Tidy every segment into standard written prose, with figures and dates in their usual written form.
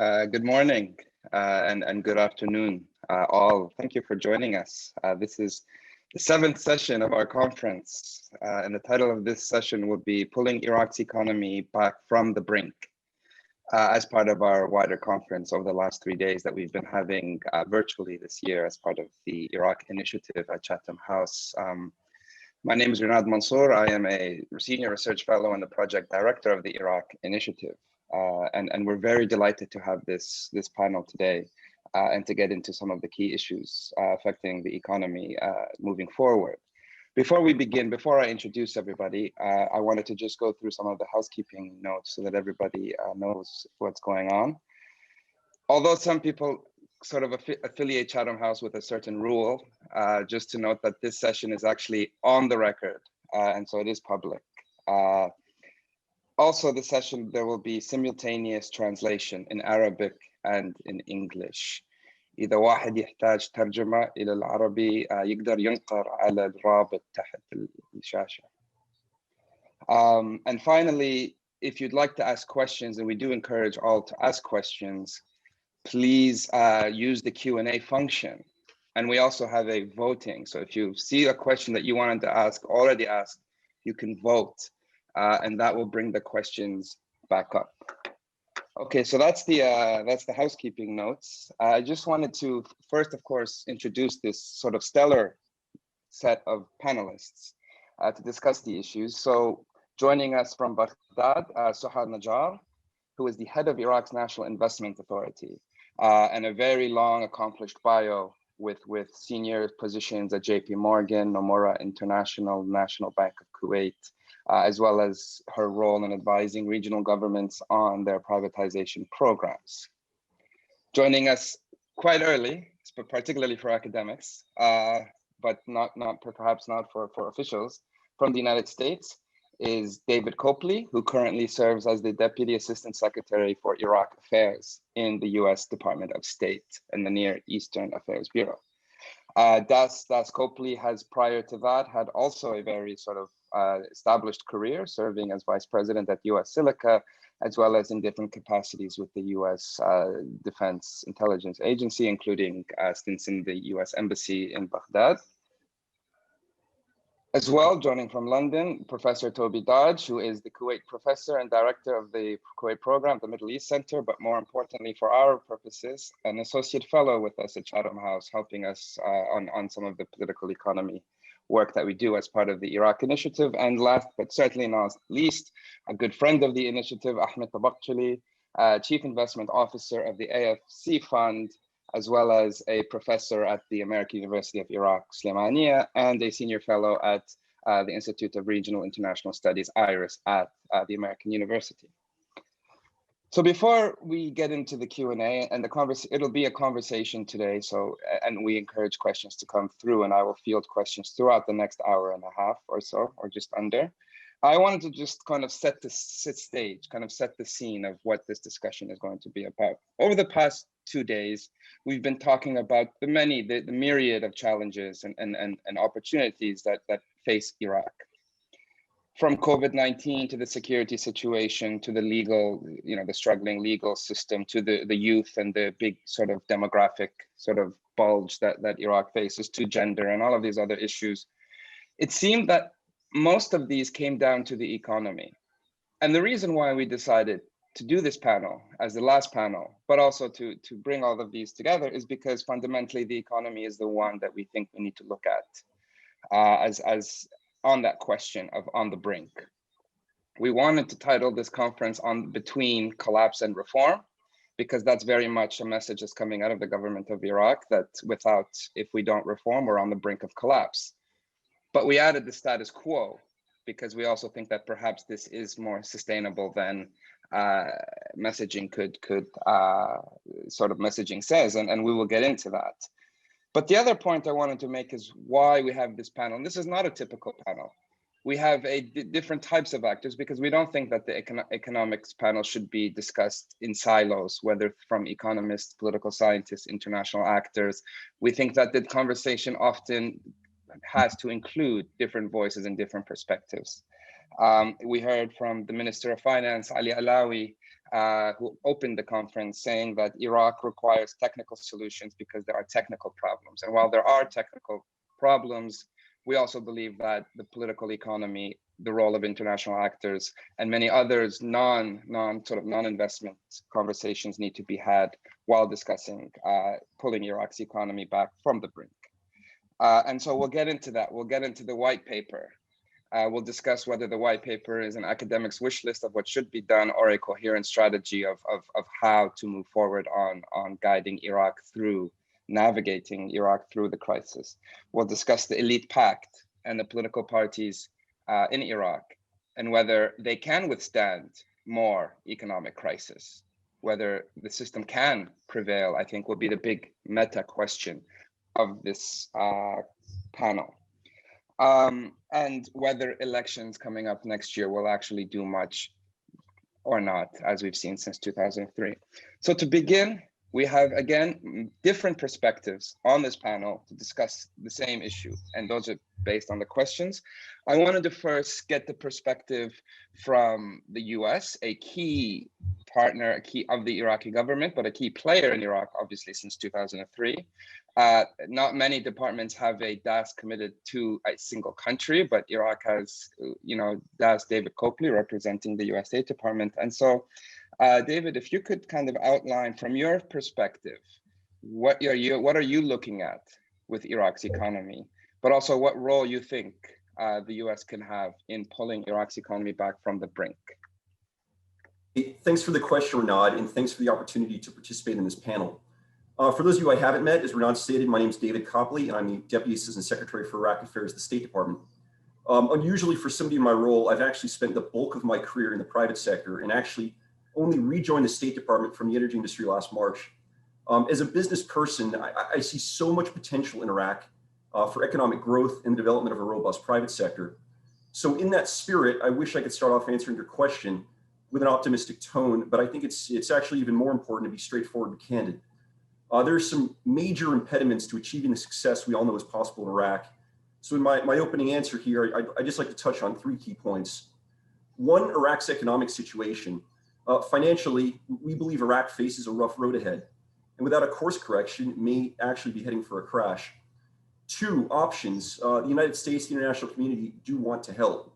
Good morning and good afternoon, all. Thank you for joining us. This is the 7th session of our conference, and the title of this session will be Pulling Iraq's Economy Back from the Brink, as part of our wider conference over the last 3 days that we've been having virtually this year as part of the Iraq initiative at Chatham House. My name is Renad Mansour. I am a senior research fellow and the project director of the Iraq initiative. And we're very delighted to have this panel today and to get into some of the key issues affecting the economy moving forward. Before we begin, before I introduce everybody, I wanted to just go through some of the housekeeping notes so that everybody knows what's going on. Although some people sort of affiliate Chatham House with a certain rule, just to note that this session is actually on the record, and so it is public. Also, the session, there will be simultaneous translation in Arabic and in English. إذا واحد يحتاج ترجمة إلى العربي يقدر ينقر على الرابط تحت الشاشة. And finally, if you'd like to ask questions, and we do encourage all to ask questions, please use the Q&A function. And we also have a voting. So if you see a question that you wanted to ask, already asked, you can vote. And that will bring the questions back up. Okay, so that's the housekeeping notes. I just wanted to first, of course, introduce this sort of stellar set of panelists to discuss the issues. So joining us from Baghdad, Suha Najjar, who is the head of Iraq's National Investment Authority, and a very long, accomplished bio with senior positions at JP Morgan, Nomura International, National Bank of Kuwait, as well as her role in advising regional governments on their privatization programs. Joining us quite early, particularly for academics, but perhaps not for officials, from the United States, is David Copley, who currently serves as the Deputy Assistant Secretary for Iraq Affairs in the US Department of State and the Near Eastern Affairs Bureau. Das Copley has, prior to that, had also a very sort of established career serving as Vice President at US Silica, as well as in different capacities with the US Defense Intelligence Agency, including stints in the US Embassy in Baghdad. As well, joining from London, Professor Toby Dodge, who is the Kuwait professor and director of the Kuwait program, the Middle East Center, but more importantly for our purposes, an associate fellow with us at Chatham House, helping us on some of the political economy work that we do as part of the Iraq initiative. And last, but certainly not least, a good friend of the initiative, Ahmed Tabaqchali, Chief Investment Officer of the AFC Fund, as well as a professor at the American University of Iraq, Slemania, and a senior fellow at the Institute of Regional International Studies, IRIS, at the American University. So before we get into the Q&A, and it'll be a conversation today, and we encourage questions to come through, and I will field questions throughout the next hour and a half or so, or just under. I wanted to just kind of set the stage, kind of set the scene of what this discussion is going to be about. Over the past 2 days, we've been talking about the myriad of challenges and opportunities that face Iraq. From COVID-19 to the security situation, to the legal, the struggling legal system, to the youth and the big sort of demographic sort of bulge that Iraq faces, to gender and all of these other issues. It seemed that most of these came down to the economy. And the reason why we decided to do this panel as the last panel, but also to bring all of these together, is because fundamentally the economy is the one that we think we need to look at as on that question of on the brink. We wanted to title this conference on Between Collapse and Reform, because that's very much a message that's coming out of the government of Iraq, that if we don't reform, we're on the brink of collapse. But we added the status quo, because we also think that perhaps this is more sustainable than messaging messaging says, and we will get into that. But the other point I wanted to make is why we have this panel. And this is not a typical panel. We have different types of actors, because we don't think that the economics panel should be discussed in silos, whether from economists, political scientists, international actors. We think that the conversation often has to include different voices and different perspectives. We heard from the Minister of Finance, Ali Allawi, who opened the conference, saying that Iraq requires technical solutions because there are technical problems. And while there are technical problems, we also believe that the political economy, the role of international actors, and many others non-investment conversations need to be had while discussing pulling Iraq's economy back from the brink. And so we'll get into that. We'll get into the white paper. We'll discuss whether the white paper is an academic's wish list of what should be done or a coherent strategy of how to move forward on guiding Iraq through, navigating Iraq through the crisis. We'll discuss the elite pact and the political parties in Iraq and whether they can withstand more economic crisis, whether the system can prevail, I think will be the big meta question of this panel. And whether elections coming up next year will actually do much or not, as we've seen since 2003. So to begin, we have, again, different perspectives on this panel to discuss the same issue, and those are based on the questions. I wanted to first get the perspective from the US, a key partner, a key of the Iraqi government, but a key player in Iraq, obviously, since 2003. Not many departments have a DAS committed to a single country, but Iraq has, DAS David Copley representing the US State Department. And so, David, if you could kind of outline from your perspective, what are you looking at with Iraq's economy, but also what role you think the US can have in pulling Iraq's economy back from the brink? Hey, thanks for the question, Renad, and thanks for the opportunity to participate in this panel. For those of you I haven't met, as Renad stated, my name is David Copley, and I'm the Deputy Assistant Secretary for Iraq Affairs at the State Department. Unusually for somebody in my role, I've actually spent the bulk of my career in the private sector and actually only rejoined the State Department from the energy industry last March. As a business person, I see so much potential in Iraq for economic growth and the development of a robust private sector. So in that spirit, I wish I could start off answering your question with an optimistic tone, but I think it's actually even more important to be straightforward and candid. There are some major impediments to achieving the success we all know is possible in Iraq. So in my opening answer here, I'd just like to touch on 3 key points. One, Iraq's economic situation. Financially, we believe Iraq faces a rough road ahead, and without a course correction, may actually be heading for a crash. 2, options. The United States, the international community do want to help.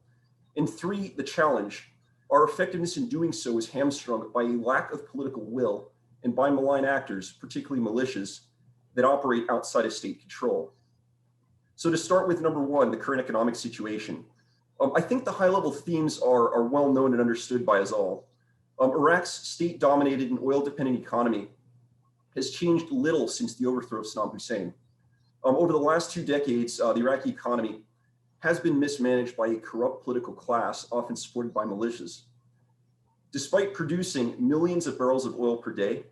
And 3, the challenge. Our effectiveness in doing so is hamstrung by a lack of political will and by malign actors, particularly militias, that operate outside of state control. So to start with number 1, the current economic situation. I think the high-level themes are well known and understood by us all. Iraq's state-dominated and oil-dependent economy has changed little since the overthrow of Saddam Hussein. Over the last 2 decades, the Iraqi economy has been mismanaged by a corrupt political class, often supported by militias. Despite producing millions of barrels of oil per day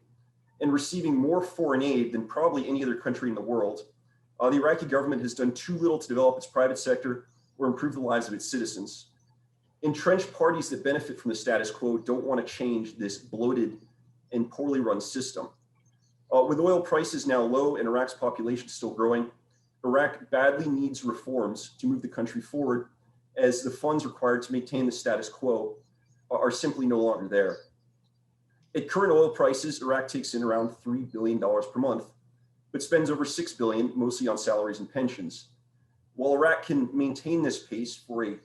and receiving more foreign aid than probably any other country in the world, the Iraqi government has done too little to develop its private sector or improve the lives of its citizens. Entrenched parties that benefit from the status quo don't want to change this bloated and poorly run system. With oil prices now low and Iraq's population still growing, Iraq badly needs reforms to move the country forward, as the funds required to maintain the status quo are simply no longer there. At current oil prices, Iraq takes in around $3 billion per month, but spends over $6 billion, mostly on salaries and pensions. While Iraq can maintain this pace for a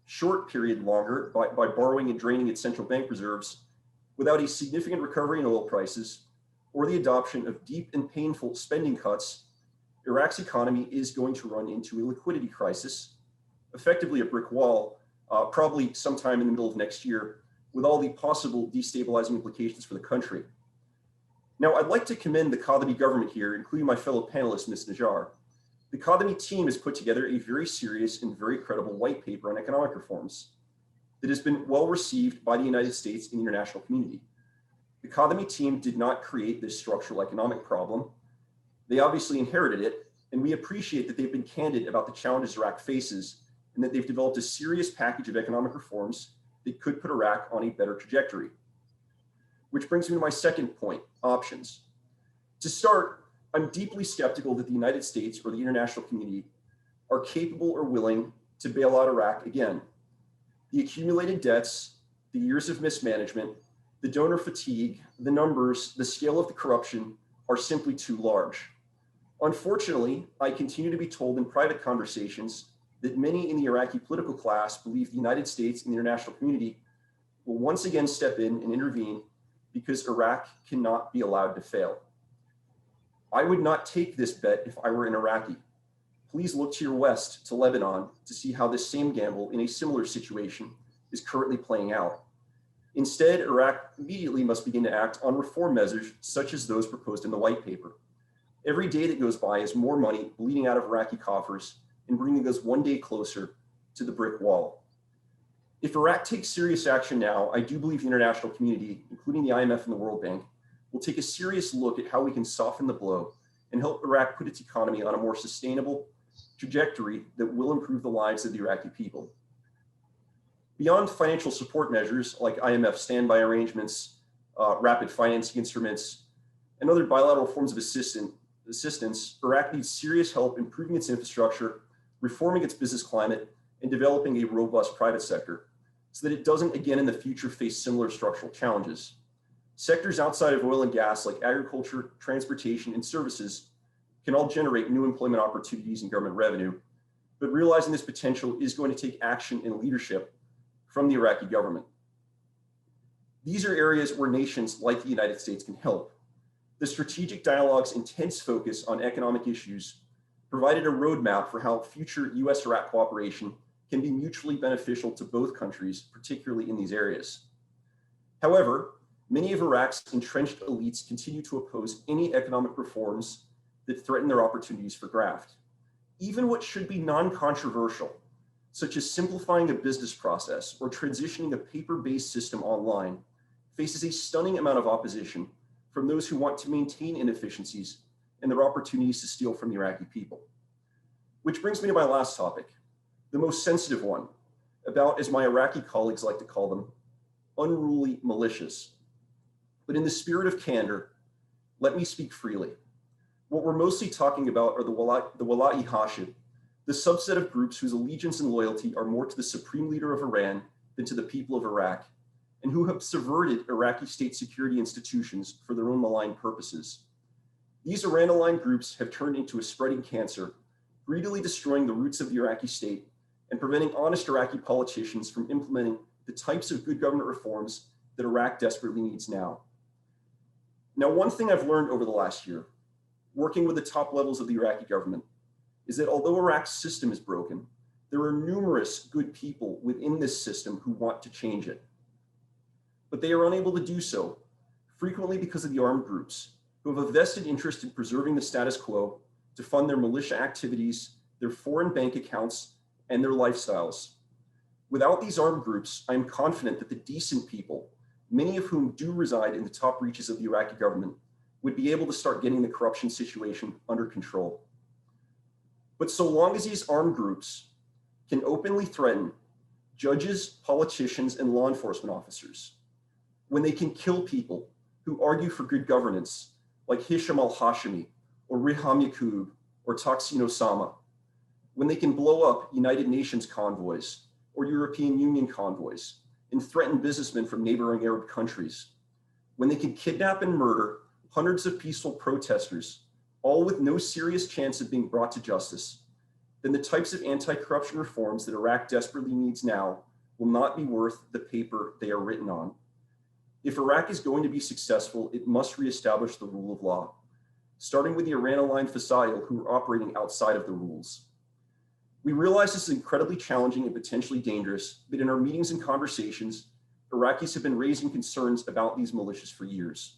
short period longer by borrowing and draining its central bank reserves, without a significant recovery in oil prices or the adoption of deep and painful spending cuts, Iraq's economy is going to run into a liquidity crisis, effectively a brick wall, probably sometime in the middle of next year, with all the possible destabilizing implications for the country. Now, I'd like to commend the Qadami government here, including my fellow panelist, Ms. Najjar. The Qadami team has put together a very serious and very credible white paper on economic reforms that has been well received by the United States and the international community. The Qadami team did not create this structural economic problem. They obviously inherited it, and we appreciate that they've been candid about the challenges Iraq faces and that they've developed a serious package of economic reforms that could put Iraq on a better trajectory. Which brings me to my second point, options. To start, I'm deeply skeptical that the United States or the international community are capable or willing to bail out Iraq again. The accumulated debts, the years of mismanagement, The donor fatigue, the numbers, the scale of the corruption are simply too large. Unfortunately, I continue to be told in private conversations that many in the Iraqi political class believe the United States and the international community will once again step in and intervene because Iraq cannot be allowed to fail. I would not take this bet if I were an Iraqi. Please look to your west, to Lebanon, to see how this same gamble in a similar situation is currently playing out. Instead, Iraq immediately must begin to act on reform measures such as those proposed in the white paper. Every day that goes by is more money bleeding out of Iraqi coffers and bringing us one day closer to the brick wall. If Iraq takes serious action now, I do believe the international community, including the IMF and the World Bank, will take a serious look at how we can soften the blow and help Iraq put its economy on a more sustainable trajectory that will improve the lives of the Iraqi people. Beyond financial support measures like IMF standby arrangements, rapid financing instruments, and other bilateral forms of assistance, Iraq needs serious help improving its infrastructure, reforming its business climate, and developing a robust private sector so that it doesn't again in the future face similar structural challenges. Sectors outside of oil and gas like agriculture, transportation, and services can all generate new employment opportunities and government revenue, but realizing this potential is going to take action and leadership from the Iraqi government. These are areas where nations like the United States can help. The strategic dialogue's intense focus on economic issues provided a roadmap for how future US-Iraq cooperation can be mutually beneficial to both countries, particularly in these areas. However, many of Iraq's entrenched elites continue to oppose any economic reforms that threaten their opportunities for graft. Even what should be non-controversial, such as simplifying a business process or transitioning a paper-based system online, faces a stunning amount of opposition from those who want to maintain inefficiencies and their opportunities to steal from the Iraqi people. Which brings me to my last topic, the most sensitive one, about, as my Iraqi colleagues like to call them, unruly militias. But in the spirit of candor, let me speak freely. What we're mostly talking about are the Wala'i Hashid, the subset of groups whose allegiance and loyalty are more to the supreme leader of Iran than to the people of Iraq, and who have subverted Iraqi state security institutions for their own malign purposes. These Iran-aligned groups have turned into a spreading cancer, greedily destroying the roots of the Iraqi state and preventing honest Iraqi politicians from implementing the types of good government reforms that Iraq desperately needs now. Now, one thing I've learned over the last year, working with the top levels of the Iraqi government, is that although Iraq's system is broken, there are numerous good people within this system who want to change it. But they are unable to do so, frequently because of the armed groups, who have a vested interest in preserving the status quo to fund their militia activities, their foreign bank accounts, and their lifestyles. Without these armed groups, I am confident that the decent people, many of whom do reside in the top reaches of the Iraqi government, would be able to start getting the corruption situation under control. But so long as these armed groups can openly threaten judges, politicians, and law enforcement officers, when they can kill people who argue for good governance, like Hisham al-Hashimi, or Riham Yaqub, or Taksin Osama, when they can blow up United Nations convoys or European Union convoys and threaten businessmen from neighboring Arab countries, when they can kidnap and murder hundreds of peaceful protesters, all with no serious chance of being brought to justice, then the types of anti-corruption reforms that Iraq desperately needs now will not be worth the paper they are written on. If Iraq is going to be successful, it must reestablish the rule of law, starting with the Iran-aligned Fasail who are operating outside of the rules. We realize this is incredibly challenging and potentially dangerous, but in our meetings and conversations, Iraqis have been raising concerns about these militias for years.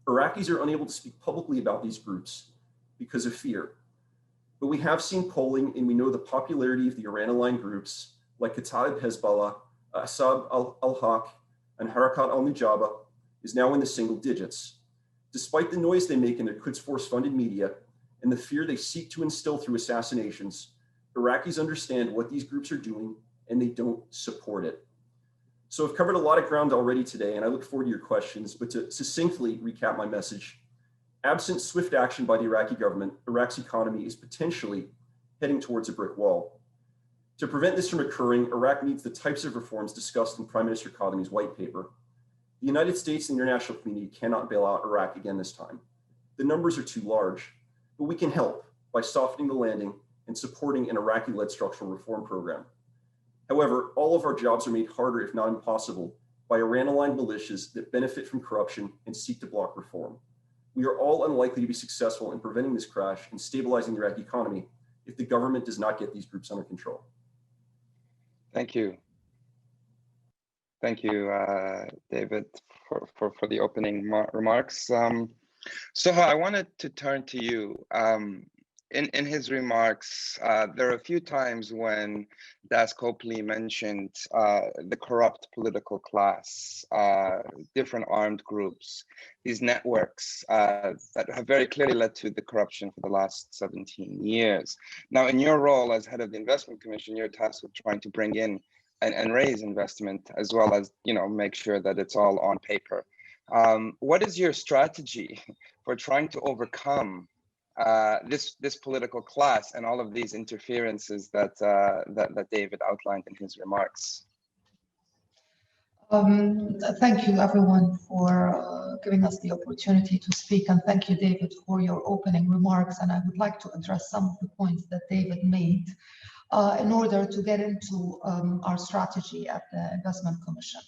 Iraqis are unable to speak publicly about these groups because of fear. But we have seen polling and we know the popularity of the Iran-aligned groups like Kataib Hezbollah, Asab al-Haq, and Harakat al-Nujaba is now in the single digits. Despite the noise they make in their Quds Force-funded media and the fear they seek to instill through assassinations, Iraqis understand what these groups are doing and they don't support it. So I've covered a lot of ground already today, and I look forward to your questions, but to succinctly recap my message, absent swift action by the Iraqi government, Iraq's economy is potentially heading towards a brick wall. To prevent this from occurring, Iraq needs the types of reforms discussed in Prime Minister Kadhimi's white paper. The United States and the international community cannot bail out Iraq again this time. The numbers are too large, but we can help by softening the landing and supporting an Iraqi-led structural reform program. However, all of our jobs are made harder, if not impossible, by Iran-aligned militias that benefit from corruption and seek to block reform. We are all unlikely to be successful in preventing this crash and stabilizing the Iraqi economy if the government does not get these groups under control. Thank you. Thank you, David, for the opening remarks. Soha, I wanted to turn to you. In his remarks, there are a few times when Das Copley mentioned the corrupt political class, different armed groups, these networks that have very clearly led to the corruption for the last 17 years. Now, in your role as head of the Investment Commission, you're tasked with trying to bring in and raise investment, as well as make sure that it's all on paper. What is your strategy for trying to overcome this political class and all of these interferences that David outlined in his remarks? Thank you, everyone, for giving us the opportunity to speak, and thank you, David, for your opening remarks. And I would like to address some of the points that David made in order to get into our strategy at the Investment Commission.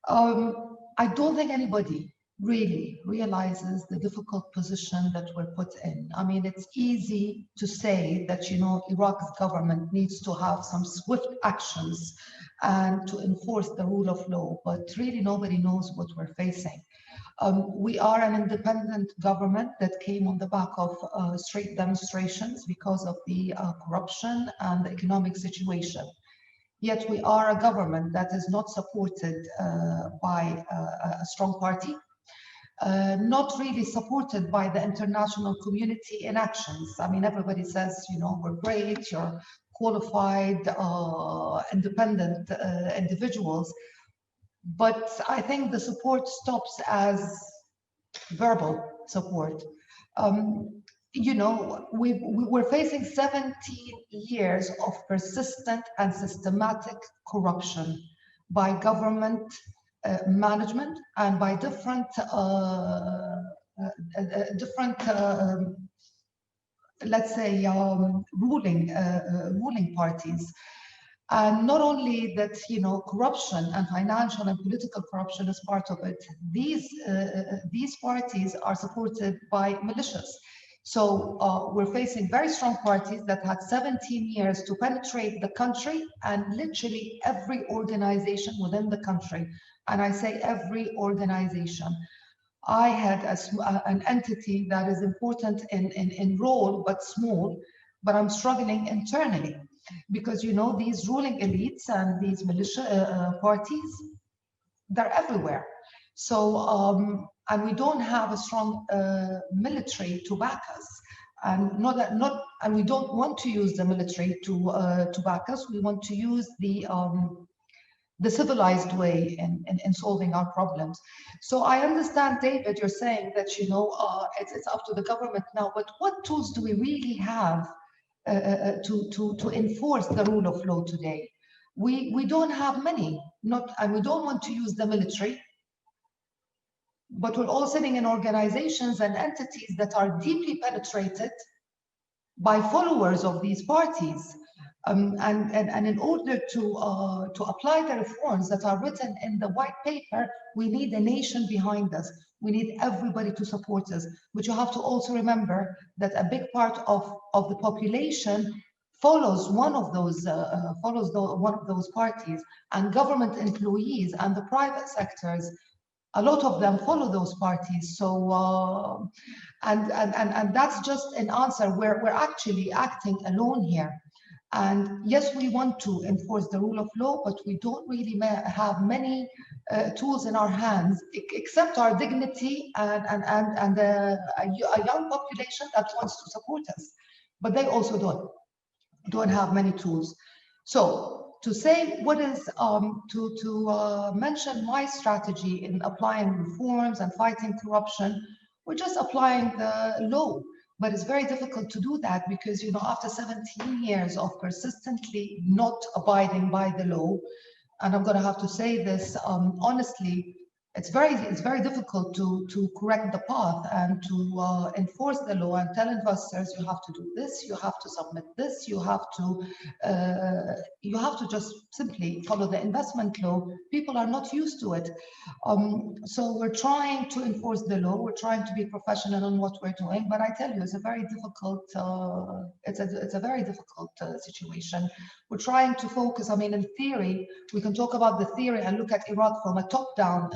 I don't think anybody really realizes the difficult position that we're put in. I mean, it's easy to say that, Iraq's government needs to have some swift actions and to enforce the rule of law, but really nobody knows what we're facing. We are an independent government that came on the back of street demonstrations because of the corruption and the economic situation. Yet we are a government that is not supported by a strong party, not really supported by the international community in actions. I mean, everybody says, we're great, you're qualified, independent individuals. But I think the support stops as verbal support. We're facing 17 years of persistent and systematic corruption by government management and by different let's say ruling parties. And not only that, corruption and financial and political corruption is part of it. These parties are supported by militias. So we're facing very strong parties that had 17 years to penetrate the country, and literally every organization within the country. And I say every organization. I had an entity that is important in role, but small, but I'm struggling internally. Because, these ruling elites and these militia parties, they're everywhere. So, and we don't have a strong military to back us. And and we don't want to use the military to back us. We want to use the civilized way in solving our problems. So I understand, David, you're saying that, it's up to the government now, but what tools do we really have to enforce the rule of law today? We don't have many, and we don't want to use the military, but we're all sitting in organizations and entities that are deeply penetrated by followers of these parties. And in order to apply the reforms that are written in the white paper, we need a nation behind us. We need everybody to support us. But you have to also remember that a big part of the population follows one of those parties, and government employees and the private sectors, a lot of them follow those parties. So and that's just an answer. We're actually acting alone here. And yes, we want to enforce the rule of law, but we don't really have many tools in our hands, except our dignity and a young population that wants to support us. But they also don't have many tools. So to say what is, to mention my strategy in applying reforms and fighting corruption, we're just applying the law. But it's very difficult to do that because, after 17 years of persistently not abiding by the law, and I'm going to have to say this honestly, it's very difficult to correct the path and to enforce the law and tell investors you have to do this, you have to submit this, you have to just simply follow the investment law. People are not used to it, so we're trying to enforce the law. We're trying to be professional in what we're doing, but I tell you, it's a very difficult it's a very difficult situation. We're trying to focus. I mean, in theory, we can talk about the theory and look at Iraq from a top-down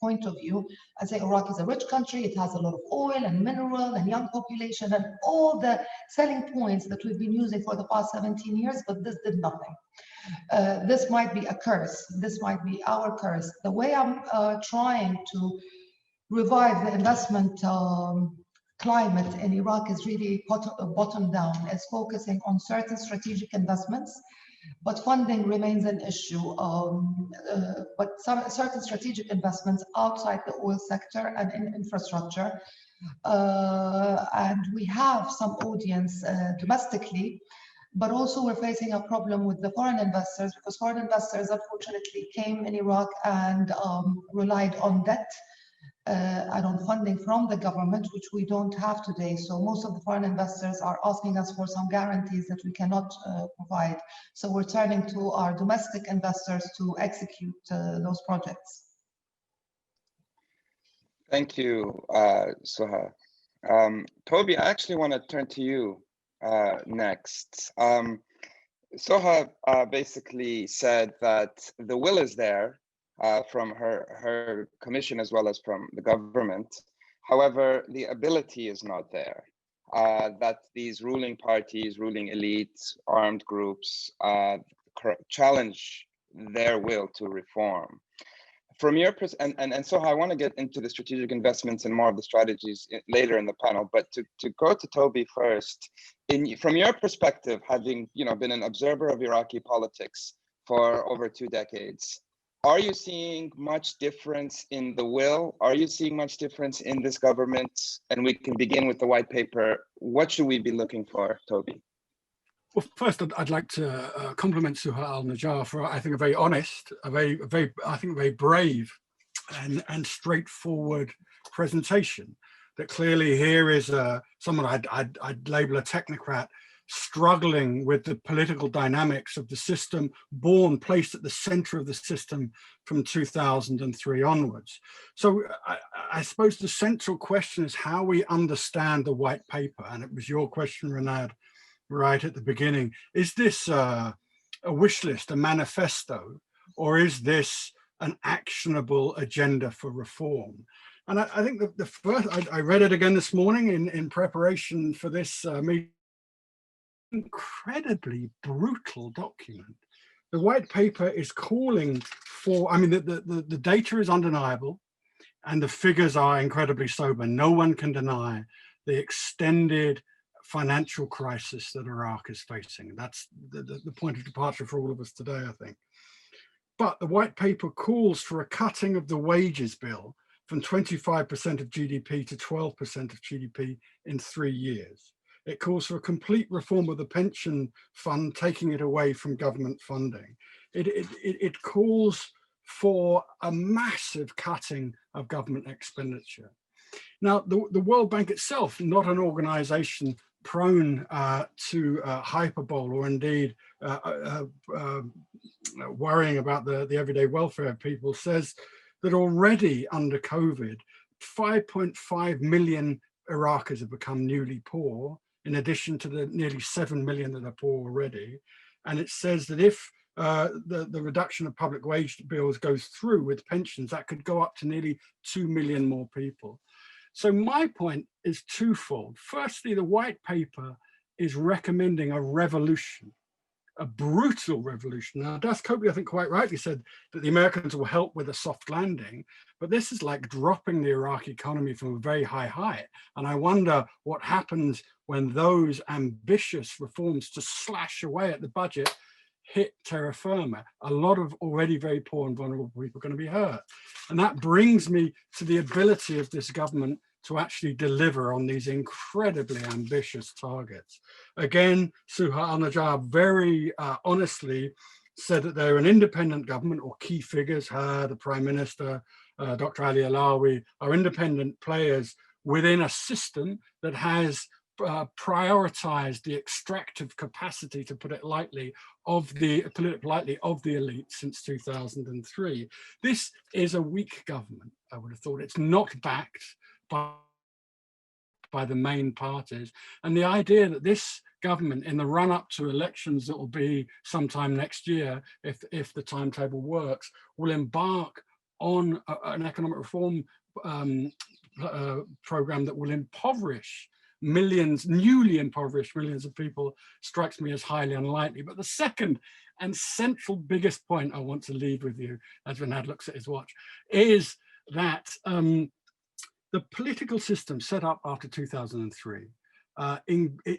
point of view. I say Iraq is a rich country. It has a lot of oil and mineral and young population and all the selling points that we've been using for the past 17 years, but this did nothing. This might be a curse. This might be our curse. The way I'm trying to revive the investment climate in Iraq is really bottom down. It's focusing on certain strategic investments, but funding remains an issue. But certain strategic investments outside the oil sector and in infrastructure. And we have some audience domestically, but also we're facing a problem with the foreign investors, because foreign investors unfortunately came in Iraq and relied on debt and on funding from the government, which we don't have today. So most of the foreign investors are asking us for some guarantees that we cannot provide. So we're turning to our domestic investors to execute those projects. Thank you, Suha. Toby, I actually want to turn to you next. Suha basically said that the will is there from her commission as well as from the government. However, the ability is not there. That these ruling parties, ruling elites, armed groups challenge their will to reform. From your and so I want to get into the strategic investments and more of the strategies later in the panel, but to go to Toby first, from your perspective, having been an observer of Iraqi politics for over 2 decades, are you seeing much difference in the will? Are you seeing much difference in this government? And we can begin with the white paper. What should we be looking for, Toby? Well, first, I'd like to compliment Suha Al-Najjar for, I think, a very honest, a very brave and straightforward presentation. That clearly here is someone I'd label a technocrat struggling with the political dynamics of the system, placed at the center of the system from 2003 onwards. So I suppose the central question is how we understand the white paper. And it was your question, Renad, right at the beginning. Is this a wish list, a manifesto, or is this an actionable agenda for reform? And I think the first, I read it again this morning in preparation for this meeting. Incredibly brutal document. The white paper is calling for, I mean, the data is undeniable and the figures are incredibly sober. No one can deny the extended financial crisis that Iraq is facing. That's the point of departure for all of us today, I think. But the white paper calls for a cutting of the wages bill from 25% of GDP to 12% of GDP in 3 years. It calls for a complete reform of the pension fund, taking it away from government funding. It calls for a massive cutting of government expenditure. Now, the World Bank itself, not an organization prone to hyperbole or indeed worrying about the everyday welfare of people, says that already under COVID, 5.5 million Iraqis have become newly poor, in addition to the nearly 7 million that are poor already. And it says that if the reduction of public wage bills goes through with pensions, that could go up to nearly 2 million more people. So my point is twofold. Firstly, the white paper is recommending a revolution, a brutal revolution. Now, Das Copley, I think, quite rightly said that the Americans will help with a soft landing, but this is like dropping the Iraqi economy from a very high height. And I wonder what happens when those ambitious reforms to slash away at the budget hit terra firma. A lot of already very poor and vulnerable people are going to be hurt. And that brings me to the ability of this government to actually deliver on these incredibly ambitious targets. Again, Suha Al-Najjar very honestly said that they're an independent government, or key figures, her, the Prime Minister, Dr. Ali Allawi, are independent players within a system that has prioritized the extractive capacity, to put it lightly, of the elite since 2003. This is a weak government, I would have thought. It's not backed by the main parties. And the idea that this government, in the run-up to elections that will be sometime next year, if the timetable works, will embark on an economic reform program that will impoverish millions, newly impoverished millions of people, strikes me as highly unlikely. But the second and central biggest point I want to leave with you, as Renad looks at his watch, is that the political system set up after 2003,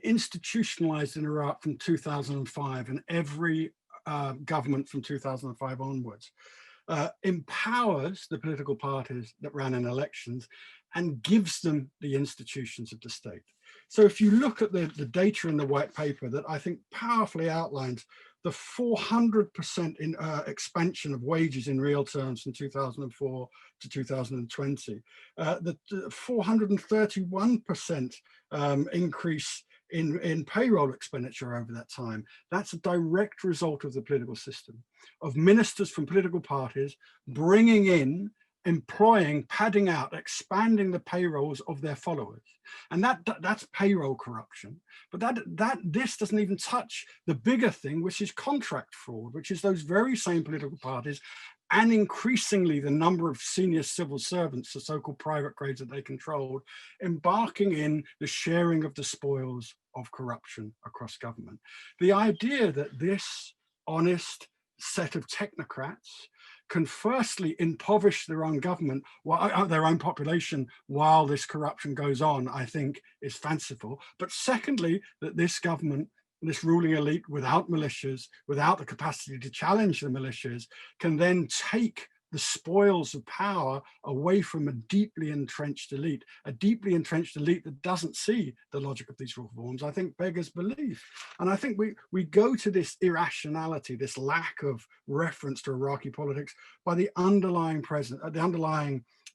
institutionalized in Iraq from 2005, and every government from 2005 onwards, empowers the political parties that ran in elections and gives them the institutions of the state. So if you look at the data in the white paper, that I think powerfully outlines the 400% in expansion of wages in real terms from 2004 to 2020, the 431% increase in payroll expenditure over that time. That's a direct result of the political system, of ministers from political parties bringing in, employing, padding out, expanding the payrolls of their followers. And that's payroll corruption. But this doesn't even touch the bigger thing, which is contract fraud, which is those very same political parties, and increasingly the number of senior civil servants, the so-called private grades that they controlled, embarking in the sharing of the spoils of corruption across government. The idea that this honest set of technocrats can firstly impoverish their own government, their own population, while this corruption goes on, I think is fanciful. But secondly, that this government, this ruling elite, without militias, without the capacity to challenge the militias, can then take the spoils of power away from a deeply entrenched elite that doesn't see the logic of these reforms, I think beggars belief. And I think we go to this irrationality, this lack of reference to Iraqi politics, by the underlying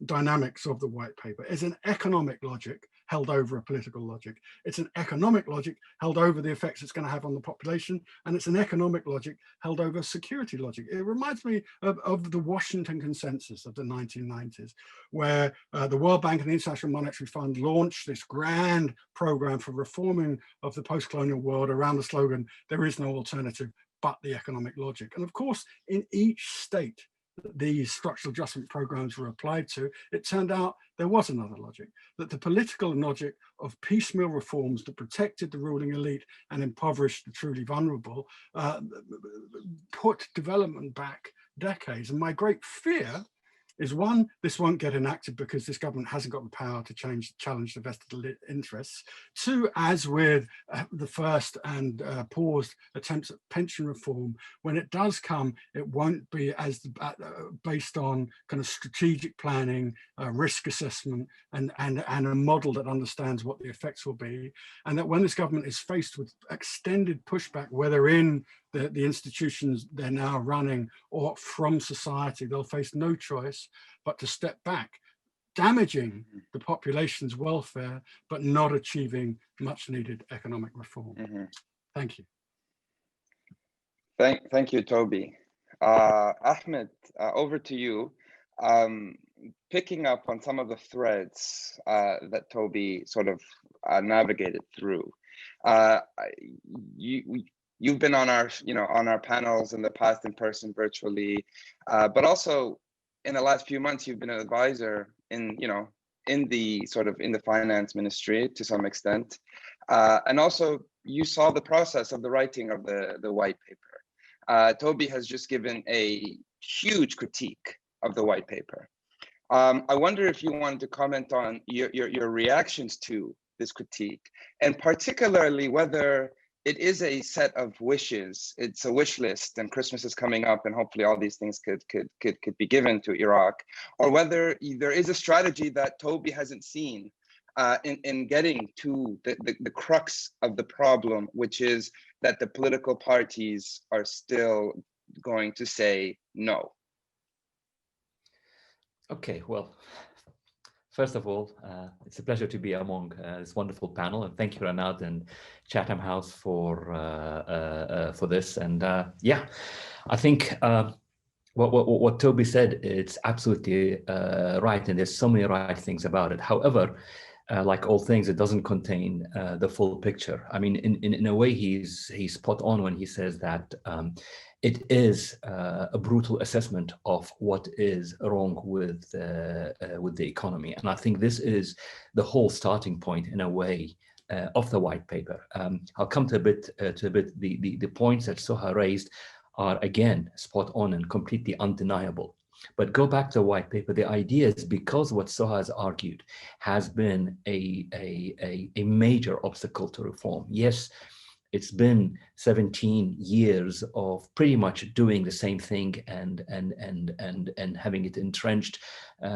dynamics of the white paper. Is an economic logic held over a political logic. It's an economic logic held over the effects it's going to have on the population, and it's an economic logic held over security logic. It reminds me of the Washington Consensus of the 1990s, where the World Bank and the International Monetary Fund launched this grand program for reforming of the post-colonial world around the slogan, "There is no alternative but the economic logic." And of course, in each state these structural adjustment programs were applied to, it turned out there was another logic, that the political logic of piecemeal reforms that protected the ruling elite and impoverished the truly vulnerable put development back decades. And my great fear is, one, this won't get enacted because this government hasn't got the power to challenge the vested interests. Two, as with the first and paused attempts at pension reform, when it does come, it won't be as based on kind of strategic planning, risk assessment, and a model that understands what the effects will be. And that when this government is faced with extended pushback, whether in the institutions they're now running or from society, they'll face no choice but to step back, damaging the population's welfare, but not achieving much needed economic reform. Thank you. Thank you, Toby. Ahmed, over to you. Picking up on some of the threads that Toby sort of navigated through. You've been on our panels in the past, in person, virtually, but also in the last few months, you've been an advisor in the finance ministry to some extent, and also you saw the process of the writing of the white paper. Toby has just given a huge critique of the white paper. I wonder if you wanted to comment on your reactions to this critique, and particularly whether it is a set of wishes. It's a wish list, and Christmas is coming up, and hopefully all these things could be given to Iraq, or whether there is a strategy that Toby hasn't seen in getting to the crux of the problem, which is that the political parties are still going to say no? Okay, well, first of all, it's a pleasure to be among this wonderful panel, and thank you, Ranad and Chatham House for this. And yeah, I think what Toby said, it's absolutely right, and there's so many right things about it. However, like all things, it doesn't contain the full picture. I mean, in a way, he's spot on when he says that it is a brutal assessment of what is wrong with the economy, and I think this is the whole starting point, in a way, of the white paper. I'll come to a bit the points that Soha raised are again spot on and completely undeniable. But go back to the white paper. The idea is, because what Soha has argued has been a major obstacle to reform. Yes, it's been 17 years of pretty much doing the same thing and having it entrenched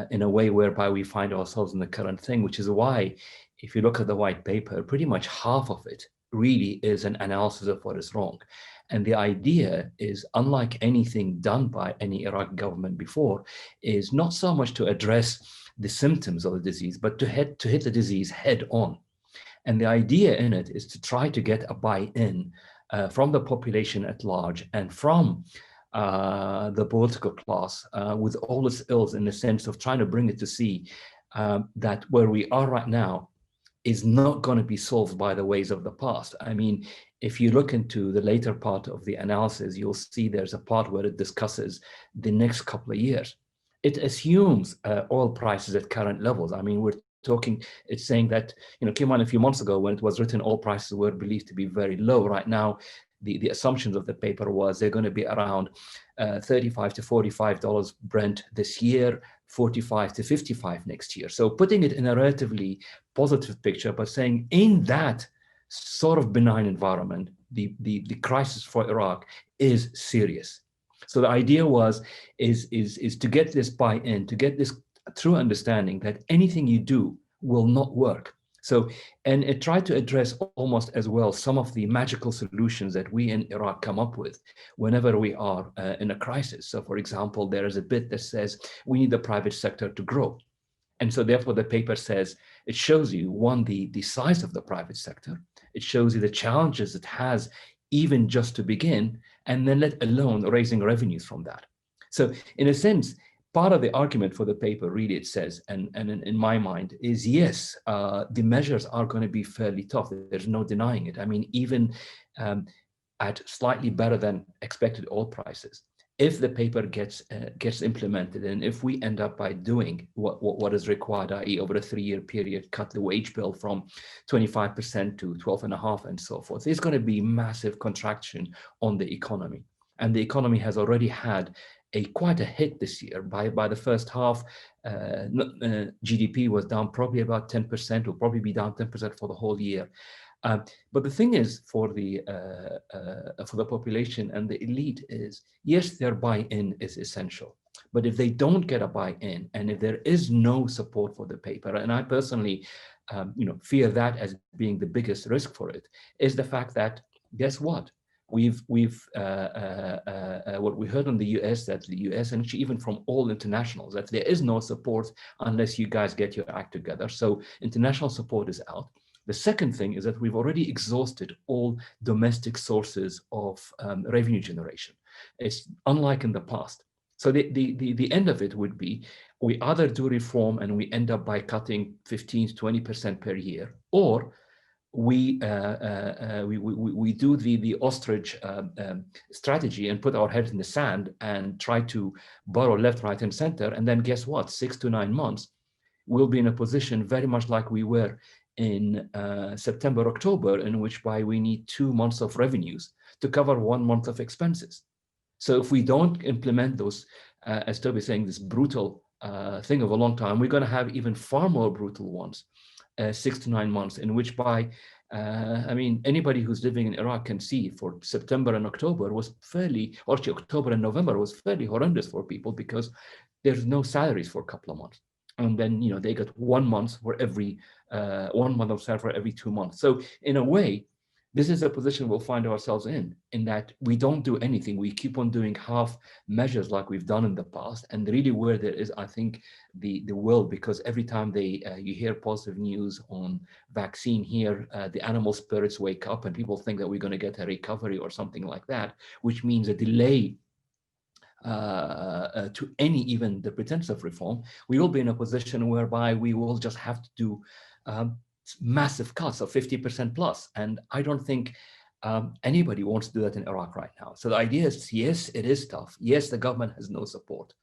in a way whereby we find ourselves in the current thing, which is why, if you look at the white paper, pretty much half of it really is an analysis of what is wrong. And the idea is, unlike anything done by any Iraqi government before, is not so much to address the symptoms of the disease, but to hit the disease head on. And the idea in it is to try to get a buy-in from the population at large and from the political class with all its ills, in the sense of trying to bring it to see that where we are right now is not going to be solved by the ways of the past. I mean, if you look into the later part of the analysis, you'll see there's a part where it discusses the next couple of years. It assumes oil prices at current levels. I mean, we're talking, it's saying that, came on a few months ago when it was written, oil prices were believed to be very low. Right now, the assumptions of the paper was they're going to be around $35 to $45 Brent this year, 45 to 55 next year. So putting it in a relatively positive picture, but saying in that sort of benign environment, the crisis for Iraq is serious. So the idea is to get this buy-in, to get this true understanding that anything you do will not work. So, and it tried to address almost as well some of the magical solutions that we in Iraq come up with whenever we are in a crisis. So, for example, there is a bit that says we need the private sector to grow. And so therefore the paper says, it shows you, one, the size of the private sector. It shows you the challenges it has even just to begin, and then let alone raising revenues from that. So in a sense, part of the argument for the paper, really, it says, and in my mind, is yes, the measures are going to be fairly tough. There's no denying it. I mean, even at slightly better than expected oil prices, if the paper gets implemented, and if we end up by doing what is required, i.e. over a 3-year period, cut the wage bill from 25% to 12.5% and so forth, there's going to be massive contraction on the economy. And the economy has already had quite a hit this year. By the first half, GDP was down probably about 10%, will probably be down 10% for the whole year. But the thing is, for the population and the elite is, yes, their buy-in is essential. But if they don't get a buy-in, and if there is no support for the paper, and I personally, fear that as being the biggest risk for it, is the fact that, guess what? What we heard in the US, that the US, and even from all internationals, that there is no support unless you guys get your act together. So international support is out. The second thing is that we've already exhausted all domestic sources of revenue generation. It's unlike in the past. So the end of it would be, we either do reform and we end up by cutting 15 to 20% per year, or we do the ostrich strategy and put our head in the sand and try to borrow left, right, and center. And then guess what? 6 to 9 months, we'll be in a position very much like we were in September, October, in which by we need 2 months of revenues to cover 1 month of expenses. So if we don't implement those, as Toby is saying, this brutal thing of a long time, we're going to have even far more brutal ones. 6 to 9 months, in which by, I mean, anybody who's living in Iraq can see for September and October was fairly, or actually October and November was fairly horrendous for people, because there's no salaries for a couple of months. And then, they got 1 month for every, 1 month of salary for every 2 months. So in a way, this is a position we'll find ourselves in that we don't do anything. We keep on doing half measures like we've done in the past. And really where there is, I think, the will, because every time you hear positive news on vaccine here, the animal spirits wake up and people think that we're going to get a recovery or something like that, which means a delay to any even the pretense of reform. We will be in a position whereby we will just have to do massive cuts of 50% plus. And I don't think anybody wants to do that in Iraq right now. So the idea is, yes, it is tough. Yes, the government has no support.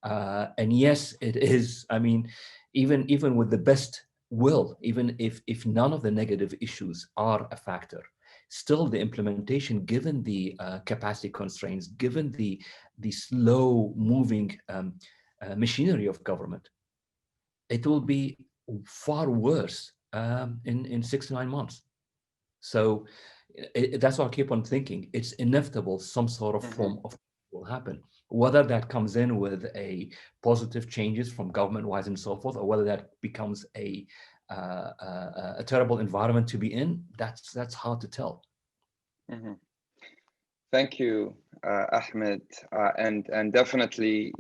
And yes, it is, I mean, even with the best will, even if none of the negative issues are a factor, still the implementation, given the capacity constraints, given the slow moving machinery of government, it will be far worse in 6 to 9 months. So that's why I keep on thinking it's inevitable some sort of form of will happen, whether that comes in with a positive changes from government-wise and so forth, or whether that becomes a terrible environment to be in. That's hard to tell. Thank you, Ahmed, and definitely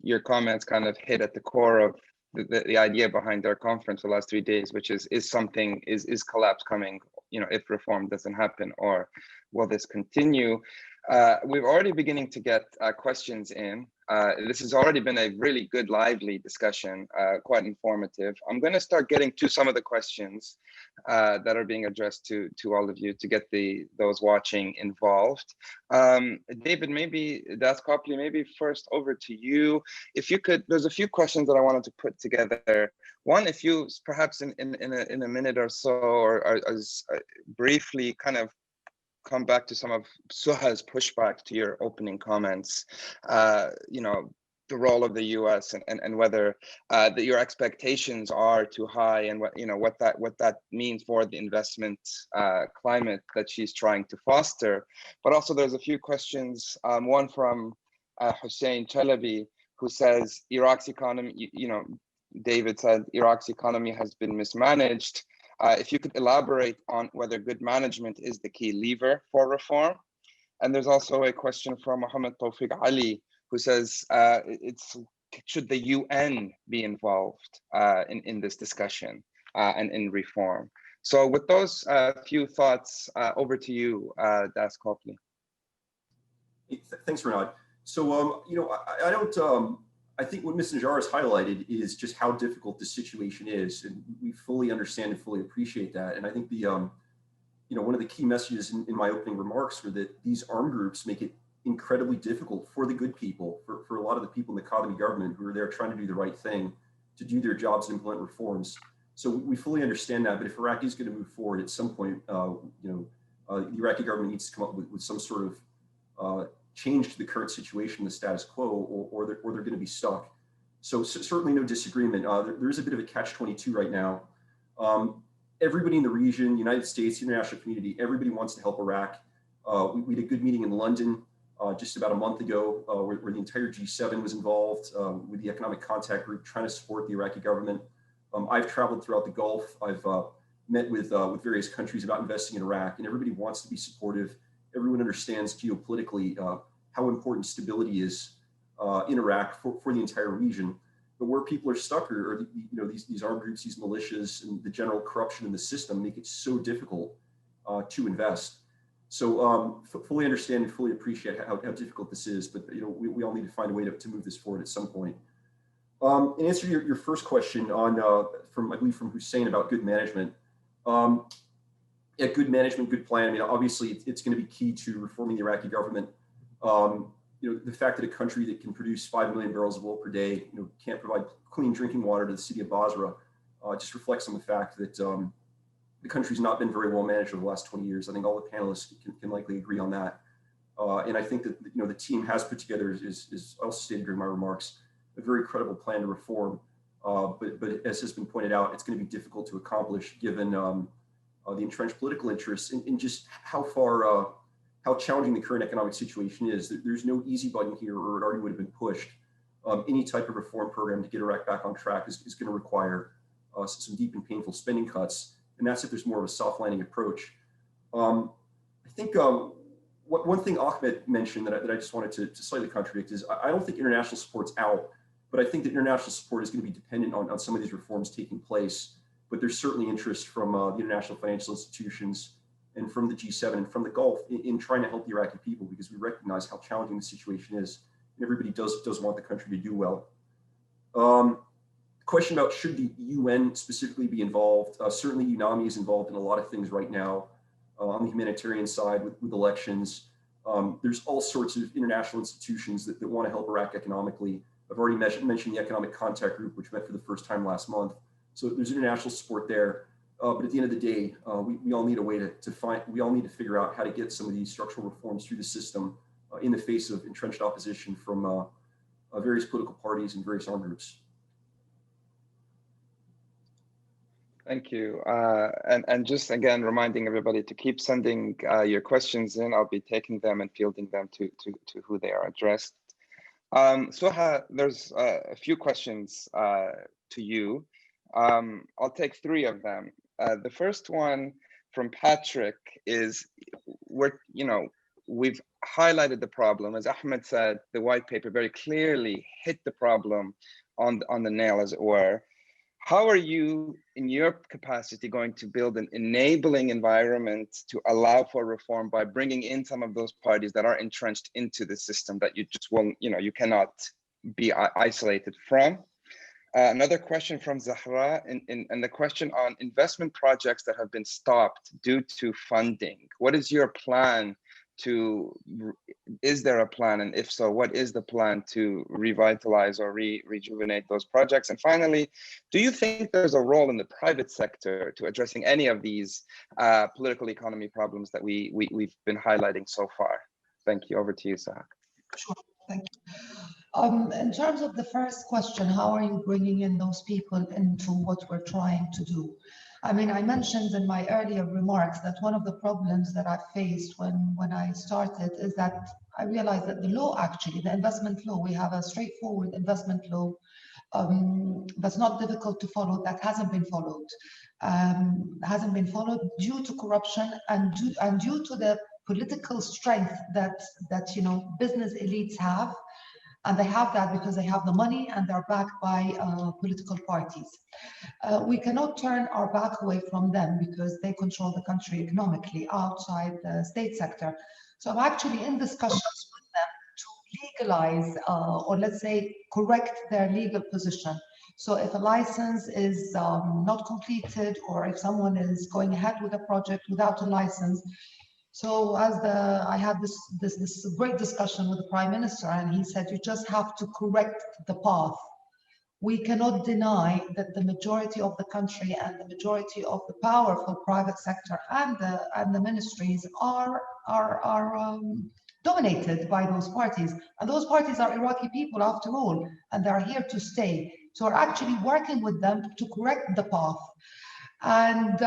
your comments kind of hit at the core of the idea behind our conference the last 3 days, which is collapse coming, if reform doesn't happen, or will this continue? We've already beginning to get questions in. This has already been a really good, lively discussion, quite informative. I'm going to start getting to some of the questions that are being addressed to all of you to get those watching involved. David, Das Copley, maybe first over to you. If you could, there's a few questions that I wanted to put together. One, if you perhaps in a minute or so, or briefly kind of come back to some of Suha's pushback to your opening comments, the role of the U.S. and whether that your expectations are too high, and what that means for the investment climate that she's trying to foster. But also there's a few questions, one from Hussein Chalabi, who says Iraq's economy, David said Iraq's economy has been mismanaged. If you could elaborate on whether good management is the key lever for reform. And there's also a question from Mohammed Tawfiq Ali, who says, should the UN be involved in this discussion and in reform? So with those few thoughts, over to you, Das Copley. Thanks, Renat. So, I think what Ms. Najjar has highlighted is just how difficult the situation is, and we fully understand and fully appreciate that. And I think one of the key messages in my opening remarks were that these armed groups make it incredibly difficult for the good people, for a lot of the people in the Qadami government who are there trying to do the right thing, to do their jobs and implement reforms. So we fully understand that. But if Iraq is going to move forward at some point, the Iraqi government needs to come up with some sort of change to the current situation, the status quo, or they're going to be stuck. So certainly no disagreement. There is a bit of a catch-22 right now. Everybody in the region, United States, the international community, everybody wants to help Iraq. We had a good meeting in London just about a month ago where the entire G7 was involved with the Economic Contact Group trying to support the Iraqi government. I've traveled throughout the Gulf. I've met with various countries about investing in Iraq, and everybody wants to be supportive. Everyone understands geopolitically how important stability is in Iraq for the entire region. But where people are stuck are these armed groups, these militias, and the general corruption in the system make it so difficult to invest. So fully understand and fully appreciate how difficult this is. But we all need to find a way to move this forward at some point. In answer to your first question I believe from Hussein about good management. Yeah, good management, good plan. I mean, obviously, it's going to be key to reforming the Iraqi government. The fact that a country that can produce 5 million barrels of oil per day, can't provide clean drinking water to the city of Basra, just reflects on the fact that the country's not been very well managed over the last 20 years. I think all the panelists can likely agree on that. And I think that the team has put together, as also stated during my remarks, a very credible plan to reform. But as has been pointed out, it's going to be difficult to accomplish given the entrenched political interests and just how challenging the current economic situation is. There's no easy button here, or it already would have been pushed. Any type of reform program to get Iraq back on track is going to require some deep and painful spending cuts, and that's if there's more of a soft landing approach. I think one thing Ahmed mentioned that I just wanted to slightly contradict is I don't think international support's out, but I think that international support is going to be dependent on some of these reforms taking place. But there's certainly interest from the international financial institutions and from the G7 and from the Gulf in trying to help the Iraqi people, because we recognize how challenging the situation is. And everybody does want the country to do well. Question about should the UN specifically be involved? Certainly UNAMI is involved in a lot of things right now on the humanitarian side with elections. There's all sorts of international institutions that want to help Iraq economically. I've already mentioned the Economic Contact Group, which met for the first time last month. So there's international support there. But at the end of the day, we all need a way we all need to figure out how to get some of these structural reforms through the system in the face of entrenched opposition from various political parties and various armed groups. Thank you. And just again, reminding everybody to keep sending your questions in. I'll be taking them and fielding them to who they are addressed. Suha, there's a few questions to you. I'll take three of them. The first one from Patrick is, we've highlighted the problem. As Ahmed said, the white paper very clearly hit the problem on the nail, as it were. How are you, in your capacity, going to build an enabling environment to allow for reform by bringing in some of those parties that are entrenched into the system that you just won't, you cannot be isolated from? Another question from Zahra, and the question on investment projects that have been stopped due to funding. What is your plan is there a plan, and if so, what is the plan to revitalize or rejuvenate those projects? And finally, do you think there's a role in the private sector to addressing any of these political economy problems that we've been highlighting so far? Thank you. Over to you, Sahak. Sure, thank you. In terms of the first question, how are you bringing in those people into what we're trying to do? I mean, I mentioned in my earlier remarks that one of the problems that I faced when I started is that I realized that the law, actually, the investment law, we have a straightforward investment law that's not difficult to follow, that hasn't been followed. Due to corruption and due to the political strength that business elites have. And they have that because they have the money and they're backed by political parties. We cannot turn our back away from them because they control the country economically outside the state sector. So I'm actually in discussions with them to legalize or let's say correct their legal position. So if a license is not completed, or if someone is going ahead with a project without a license. So I had this great discussion with the Prime Minister, and he said, you just have to correct the path. We cannot deny that the majority of the country and the majority of the powerful private sector and the ministries are dominated by those parties. And those parties are Iraqi people after all, and they're here to stay. So we're actually working with them to correct the path. And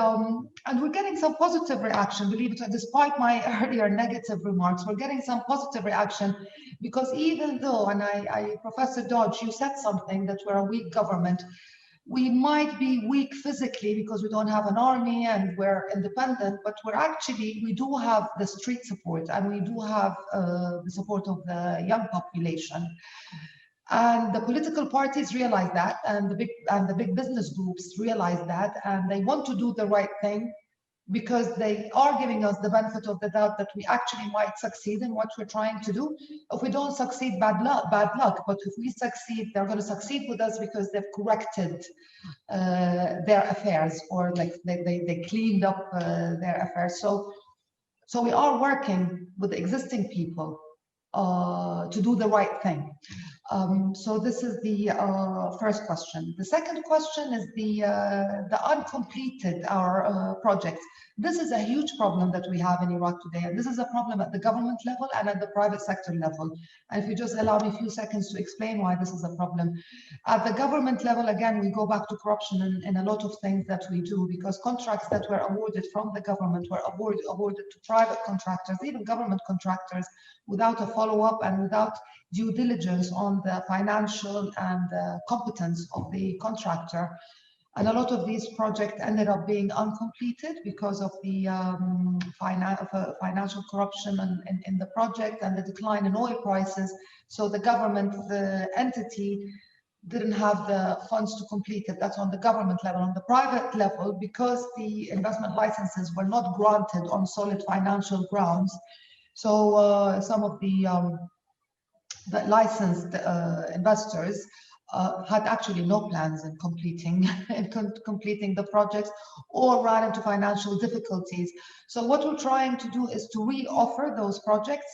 we're getting some positive reaction, believe it or not, despite my earlier negative remarks. We're getting some positive reaction because even though, and Professor Dodge, you said something that we're a weak government. We might be weak physically because we don't have an army and we're independent, but we do have the street support, and we do have the support of the young population. And the political parties realize that, and the big business groups realize that, and they want to do the right thing because they are giving us the benefit of the doubt that we actually might succeed in what we're trying to do. If we don't succeed, bad luck. But if we succeed, they're going to succeed with us because they've corrected their affairs, or like they cleaned up their affairs. So we are working with the existing people to do the right thing. So this is the first question. The second question is the uncompleted projects. This is a huge problem that we have in Iraq today, and this is a problem at the government level and at the private sector level. And if you just allow me a few seconds to explain why this is a problem. At the government level, again, we go back to corruption in a lot of things that we do, because contracts that were awarded from the government were awarded to private contractors, even government contractors, without a follow-up and without due diligence on the financial and competence of the contractor. And a lot of these projects ended up being uncompleted because of the financial corruption in the project and the decline in oil prices. So the government, the entity, didn't have the funds to complete it. That's on the government level. On the private level, because the investment licenses were not granted on solid financial grounds, so some of the licensed investors had actually no plans in completing the projects, or ran into financial difficulties. So what we're trying to do is to re-offer those projects.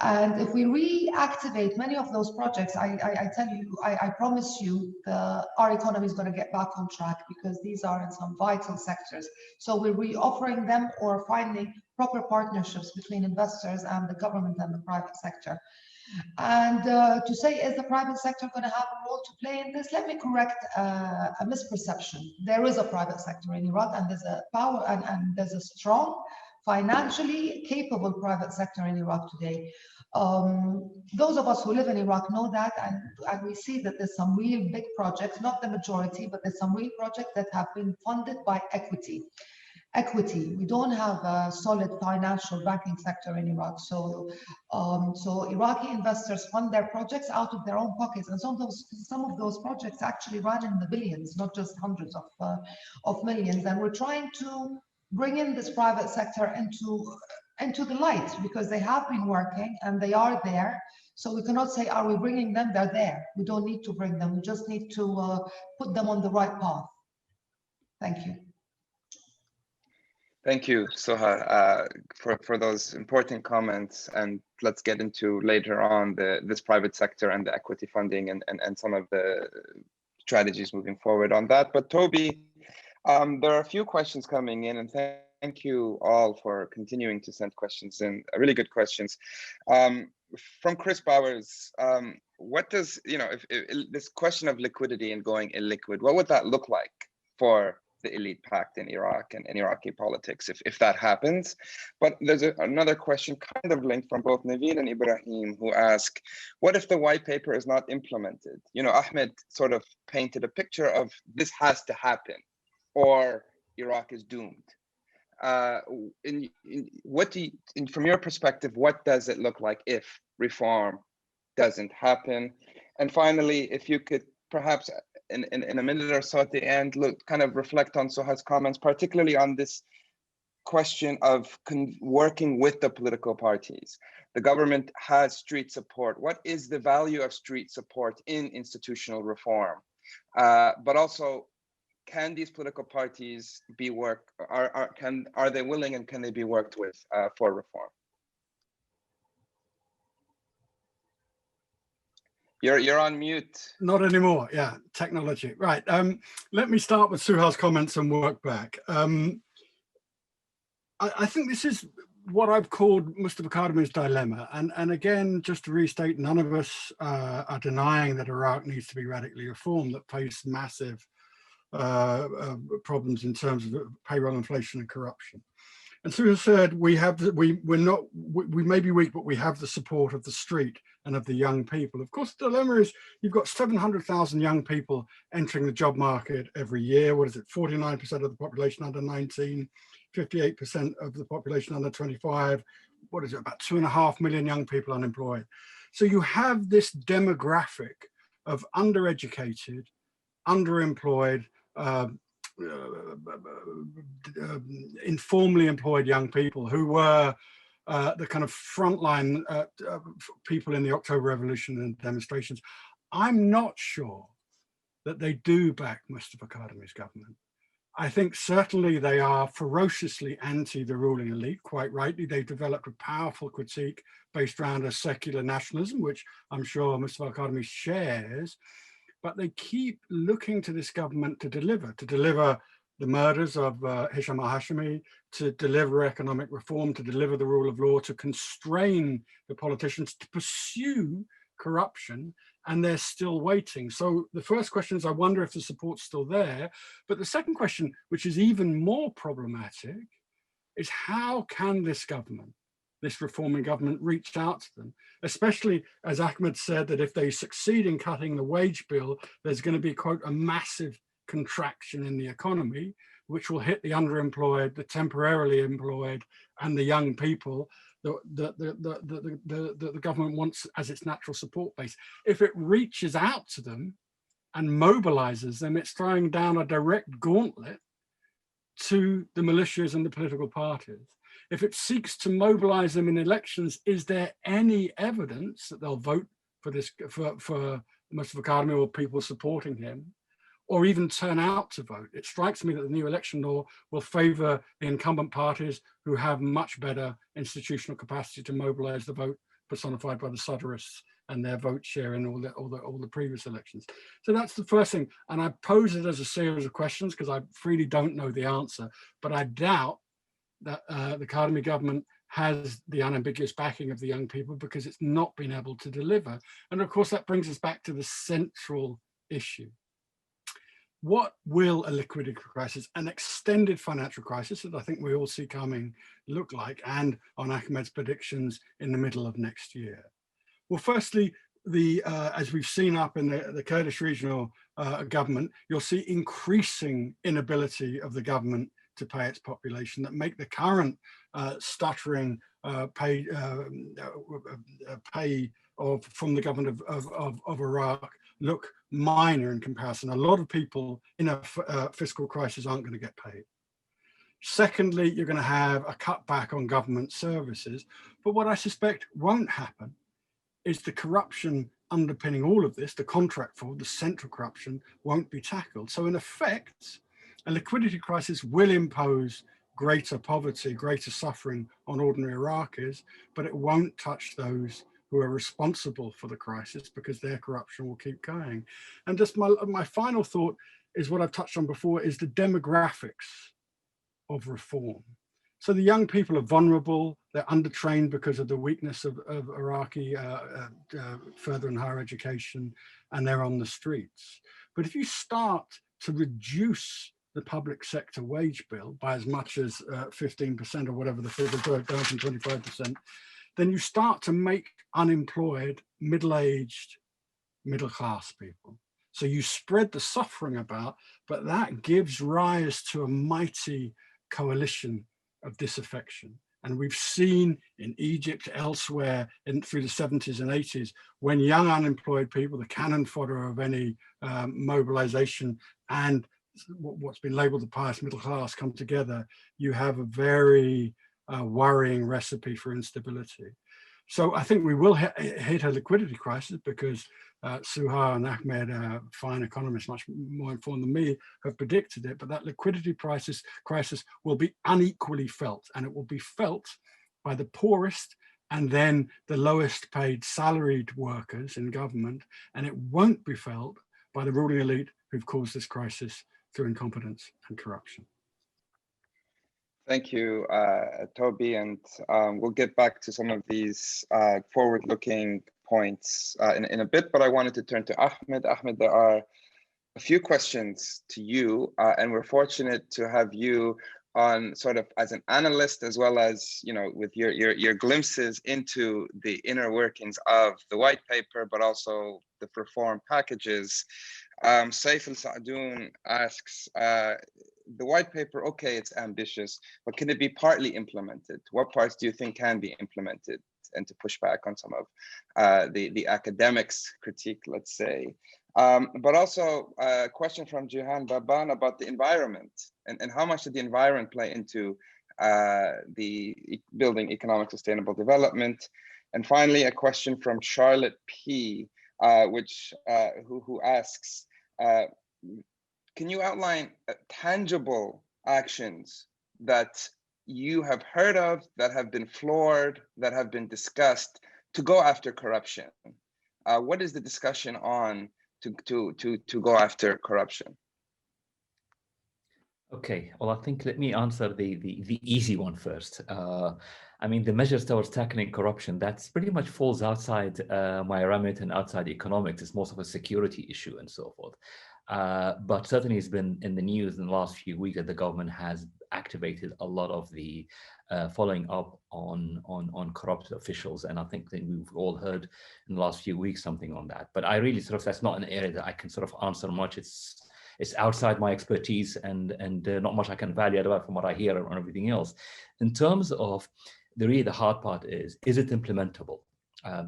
And if we reactivate many of those projects, I tell you, I promise you, our economy is going to get back on track, because these are in some vital sectors. So we're re-offering them or finding proper partnerships between investors and the government and the private sector. And to say, is the private sector going to have a role to play in this? Let me correct a misperception. There is a private sector in Iraq, and there's a power and there's a strong, financially capable private sector in Iraq today. Those of us who live in Iraq know that, and we see that there's some real big projects, not the majority, but there's some real projects that have been funded by equity. We don't have a solid financial banking sector in Iraq, so Iraqi investors fund their projects out of their own pockets, and some of those projects actually run in the billions, not just hundreds of millions. And we're trying to bring in this private sector into the light, because they have been working and they are there. So we cannot say, are we bringing them? They're there. We don't need to bring them. We just need to put them on the right path. Thank you. Thank you, Suha, for those important comments. And let's get into later on this private sector and the equity funding and some of the strategies moving forward on that. But Toby, there are a few questions coming in, and thank you all for continuing to send questions in, really good questions. From Chris Bowers, what does, if this question of liquidity and going illiquid, what would that look like for the elite pact in Iraq and in Iraqi politics if that happens? But there's another question kind of linked from both Naveen and Ibrahim, who ask, what if the white paper is not implemented? Ahmed sort of painted a picture of this has to happen or Iraq is doomed. From your perspective, what does it look like if reform doesn't happen? And finally, if you could perhaps in a minute or so at the end, kind of reflect on Suha's comments, particularly on this question of working with the political parties. The government has street support. What is the value of street support in institutional reform? But also, can these political parties be are they willing, and can they be worked with for reform? You're on mute. Not anymore. Yeah, technology. Right. Let me start with Suha's comments and work back. I think this is what I've called Mustafa Kadhimi's dilemma. And again, just to restate, none of us are denying that Iraq needs to be radically reformed, that face massive problems in terms of payroll inflation and corruption. And Suha said, we may be weak, but we have the support of the street and of the young people. Of course, the dilemma is you've got 700,000 young people entering the job market every year. What is it? 49% of the population under 19, 58% of the population under 25. What is it? About 2.5 million young people unemployed. So you have this demographic of undereducated, underemployed, informally employed young people who were the kind of frontline people in the October Revolution and demonstrations. I'm not sure that they do back Mustafa Kadhimi's government. I think certainly they are ferociously anti the ruling elite. Quite rightly, they've developed a powerful critique based around a secular nationalism, which I'm sure Mustafa Kadhimi shares. But they keep looking to this government to deliver the murders of Hisham al-Hashimi, to deliver economic reform, to deliver the rule of law, to constrain the politicians, to pursue corruption, and they're still waiting. So the first question is, I wonder if the support's still there. But the second question, which is even more problematic, is how can this government, this reforming government, reach out to them, especially as Ahmed said, that if they succeed in cutting the wage bill, there's going to be, quote, a massive contraction in the economy, which will hit the underemployed, the temporarily employed, and the young people that the government wants as its natural support base. If it reaches out to them and mobilizes them, it's throwing down a direct gauntlet to the militias and the political parties. If it seeks to mobilize them in elections, is there any evidence that they'll vote for this, for Mustafa Kadhimi or people supporting him, or even turn out to vote? It strikes me that the new election law will favor the incumbent parties who have much better institutional capacity to mobilize the vote, personified by the Sadrists and their vote share in all the previous elections. So that's the first thing. And I pose it as a series of questions because I freely don't know the answer, but I doubt that the Kadhimi government has the unambiguous backing of the young people because it's not been able to deliver. And of course, that brings us back to the central issue. What will a liquidity crisis, an extended financial crisis that I think we all see coming, look like, and on Ahmed's predictions in the middle of next year? Well, firstly, as we've seen up in the Kurdish regional government, you'll see increasing inability of the government to pay its population that make the current stuttering pay from the government of Iraq look minor in comparison. A lot of people in a fiscal crisis aren't going to get paid. Secondly, you're going to have a cutback on government services. But what I suspect won't happen is the corruption underpinning all of this, the contract fraud, the central corruption, won't be tackled. So in effect, a liquidity crisis will impose greater poverty, greater suffering on ordinary Iraqis, but it won't touch those who are responsible for the crisis because their corruption will keep going. And just my final thought is what I've touched on before, is the demographics of reform. So the young people are vulnerable, they're undertrained because of the weakness of Iraqi further and higher education, and they're on the streets. But if you start to reduce the public sector wage bill by as much as 15% or whatever the figure goes down from 25%, then you start to make unemployed, middle-aged, middle-class people. So you spread the suffering about, but that gives rise to a mighty coalition of disaffection. And we've seen in Egypt, elsewhere through the 70s and 80s, when young unemployed people, the cannon fodder of any mobilization, and what's been labeled the pious middle class come together, you have a very worrying recipe for instability. So I think we will hit a liquidity crisis because Suha and Ahmed, fine economists, much more informed than me, have predicted it. But that liquidity crisis will be unequally felt, and it will be felt by the poorest and then the lowest paid salaried workers in government, and it won't be felt by the ruling elite who've caused this crisis through incompetence and corruption. Thank you, Toby, and we'll get back to some of these forward-looking points in a bit, but I wanted to turn to Ahmed. Ahmed, there are a few questions to you, and we're fortunate to have you on sort of as an analyst, as well as, you know, with your glimpses into the inner workings of the white paper, but also the reform packages. Saif al-Sa'doun asks, the white paper, okay, it's ambitious, but can it be partly implemented? What parts do you think can be implemented? And to push back on some of the academics' critique, let's say. But also a question from Jihan Baban about the environment and how much did the environment play into the building economic sustainable development? And finally, a question from Charlotte P, who asks, can you outline tangible actions that you have heard of, that have been floored, that have been discussed to go after corruption? What is the discussion on to go after corruption? Okay, well, I think let me answer the easy one first. I mean, the measures towards tackling corruption, that's pretty much falls outside my remit and outside economics. It's most of a security issue and so forth. But certainly it's been in the news in the last few weeks that the government has activated a lot of the following up on corrupt officials. And I think that we've all heard in the last few weeks something on that. But I really that's not an area that I can answer much. it's outside my expertise, and not much I can value add from what I hear and everything else. In terms of the hard part is it implementable?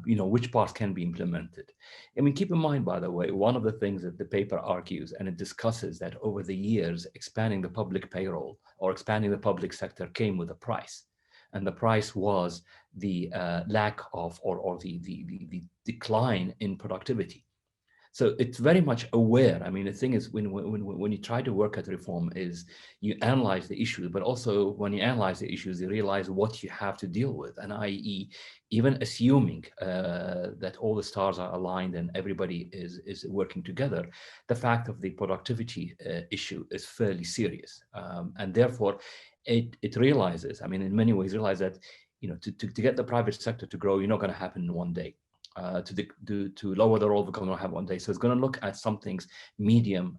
Which parts can be implemented? I mean, keep in mind, by the way, one of the things that the paper argues, and it discusses, that over the years, expanding the public payroll or expanding the public sector came with a price. And the price was the lack of, or the decline in productivity. So it's very much aware. I mean, the thing is, when you try to work at reform, is you analyze the issues, but also when you analyze the issues, you realize what you have to deal with. And i.e., even assuming that all the stars are aligned and everybody is working together, the fact of the productivity issue is fairly serious. And therefore, it realizes, I mean, in many ways, realize that, to get the private sector to grow, you're not going to happen in one day. To lower the role, we're going to have one day. So it's going to look at some things medium,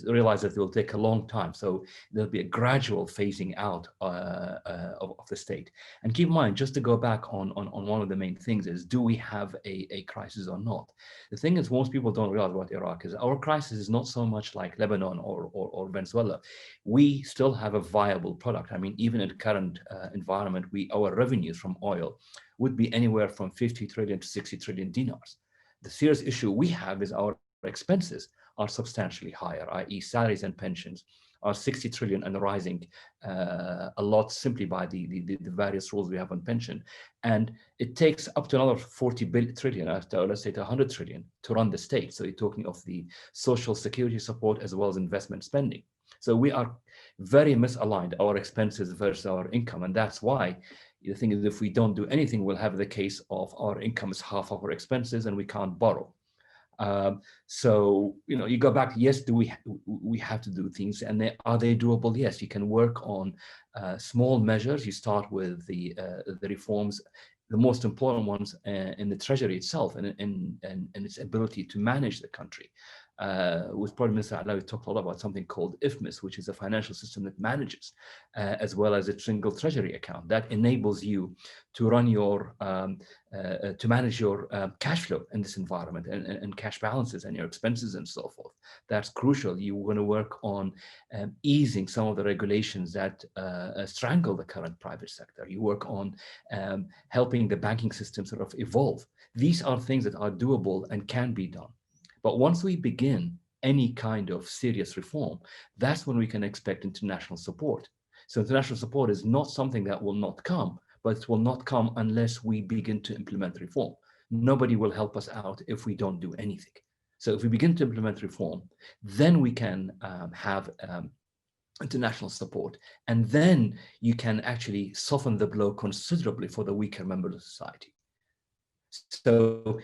realize that it will take a long time. So there'll be a gradual phasing out of the state. And keep in mind, just to go back on one of the main things is, do we have a crisis or not? The thing is, most people don't realize what Iraq is. Our crisis is not so much like Lebanon or Venezuela. We still have a viable product. I mean, even in the current environment, our revenues from oil would be anywhere from 50 trillion to 60 trillion dinars. The serious issue we have is our expenses are substantially higher, i.e. salaries and pensions are 60 trillion and rising a lot, simply by the various rules we have on pension. And it takes up to another 40 trillion, let's say to 100 trillion to run the state. So you're talking of the social security support as well as investment spending. So we are very misaligned, our expenses versus our income. And that's why the thing is, if we don't do anything, we'll have the case of our income is half of our expenses and we can't borrow. So, you go back, yes, do we have to do things, and are they doable? Yes, you can work on small measures. You start with the reforms, the most important ones in the treasury itself and its ability to manage the country. With Prime Minister Allawi talked a lot about something called IFMIS, which is a financial system that manages, as well as a single treasury account that enables you to run your, to manage your cash flow in this environment and cash balances and your expenses and so forth. That's crucial. You want to work on easing some of the regulations that strangle the current private sector. You work on helping the banking system sort of evolve. These are things that are doable and can be done. But once we begin any kind of serious reform, that's when we can expect international support. So international support is not something that will not come, but it will not come unless we begin to implement reform. Nobody will help us out if we don't do anything. So if we begin to implement reform, then we can have international support, and then you can actually soften the blow considerably for the weaker members of society. So,